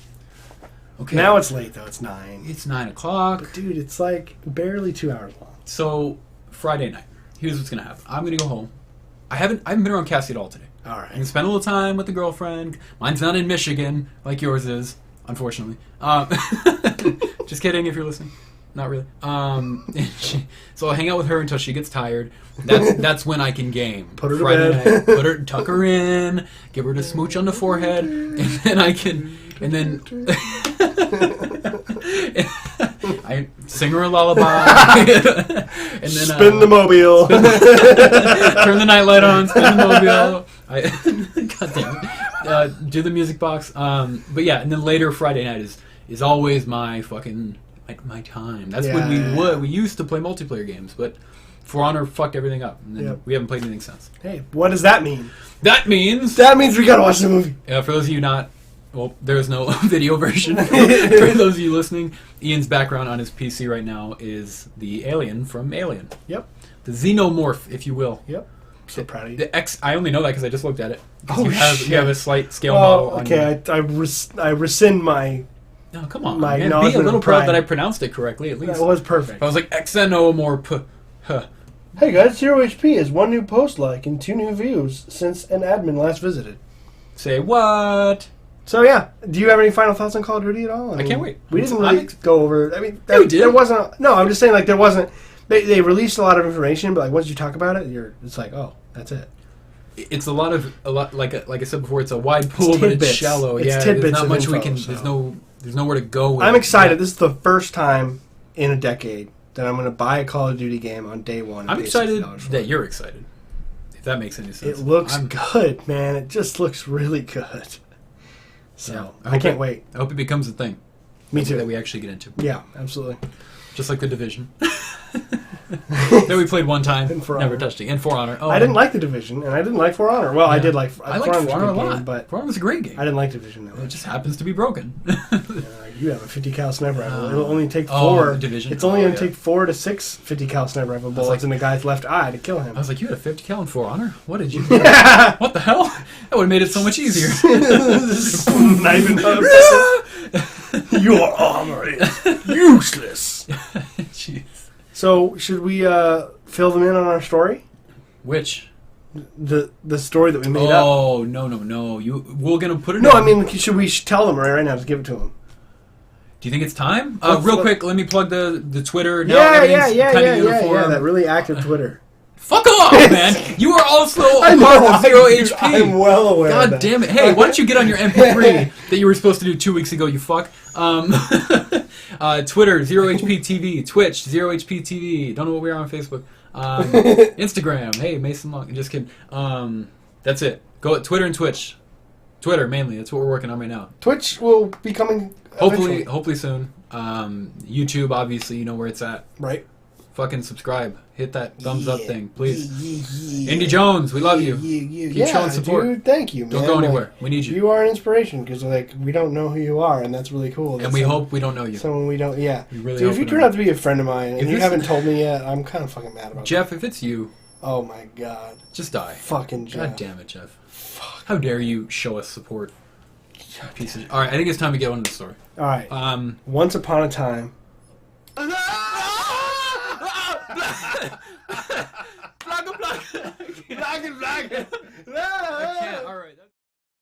Okay. Now it's late though. It's 9. It's 9 o'clock. But dude, it's like barely 2 hours long. So Friday night. Here's what's gonna happen. I'm gonna go home. I haven't been around Cassie at all today. All right. I'm gonna spend a little time with the girlfriend. Mine's not in Michigan like yours is, unfortunately. Just kidding. If you're listening. Not really. So I'll hang out with her until she gets tired. That's when I can game. Put her to bed. Night, tuck her in, give her the smooch on the forehead, and then I can, and then I sing her a lullaby, and then spin the mobile, turn the nightlight on, spin the mobile. God damn it. Do the music box. But yeah, and then later Friday night is always my fucking. My time. That's when we used to play multiplayer games, but For Honor fucked everything up, and then we haven't played anything since. Hey, what does that mean? That means we gotta watch the movie. For those of you there's no video version. For those of you listening, Ian's background on his PC right now is the alien from Alien. Yep. The xenomorph, if you will. Yep. So proud of you. I only know that because I just looked at it. Oh, you have a slight scale model. Okay, I rescind my. No, come on, man. Be a little proud that I pronounced it correctly, at least. That was perfect. I was like, xenomorph. Hey guys, ZeroHP has 1 new post like and 2 new views since an admin last visited. Say what? So yeah, do you have any final thoughts on Call of Duty at all? I can't wait. We didn't really go over. I mean, we did. There wasn't. No, I'm just saying like there wasn't. They released a lot of information, but like once you talk about it, it's like, oh, that's it. It's a lot like I said before. It's a wide pool, but it's shallow. It's tidbits. There's not of much info, we can. So. There's nowhere to go with I'm excited. This is the first time in a decade that I'm going to buy a Call of Duty game on day one. I'm excited that you're excited. If that makes any sense. It looks good, man. It just looks really good. So I can't wait. I hope it becomes a thing. Me too. That we actually get into. Yeah, absolutely. Just like The Division. That we played one time, never touched it. And For Honor. Oh, I didn't like The Division, and I didn't like For Honor. Well, I did like. I liked For Honor a lot, but For Honor was a great game. I didn't like Division. No. It just happens to be broken. You have a 50 cal sniper rifle. It'll only take 4. Division. It's only going to take 4 to 6 50 cal sniper rifle bullets in the guy's left eye to kill him. I was like, you had a 50 cal in For Honor? What did you do? What the hell? That would have made it so much easier. Knifing up. Your armor is useless. Jeez. So, should we fill them in on our story? Which? the story that we made up. Oh no! We're gonna put it. No, I mean, should we tell them right now? Just give it to them. Do you think it's time? Real quick, let me plug the Twitter. Yeah. That really active Twitter. Fuck off, man! You are also a part of ZeroHP. I'm well aware. God damn it! Hey, why don't you get on your MP3 that you were supposed to do 2 weeks ago? You fuck. Twitter ZeroHP TV, Twitch ZeroHP TV. Don't know what we are on Facebook. Instagram. Hey, Mason Long. Just kidding. That's it. Go at Twitter and Twitch. Twitter mainly. That's what we're working on right now. Twitch will be coming. Hopefully soon. YouTube, obviously, you know where it's at. Right. Fucking subscribe. Hit that thumbs up thing, please. Indy Jones, we love you. Keep showing support. Dude, thank you, man. Don't go anywhere. We need you. You are an inspiration because we don't know who you are, and that's really cool. And we hope we don't know you. Someone we don't. Yeah. Really dude, if you turn out to be a friend of mine and you haven't told me yet, I'm kind of fucking mad about Jeff, if it's you. Oh my god. Just die. Fucking Jeff. God damn it, Jeff. Fuck. How dare you show us support? Piece of... All right, I think it's time to get on to the story. All right. Once upon a time. Plug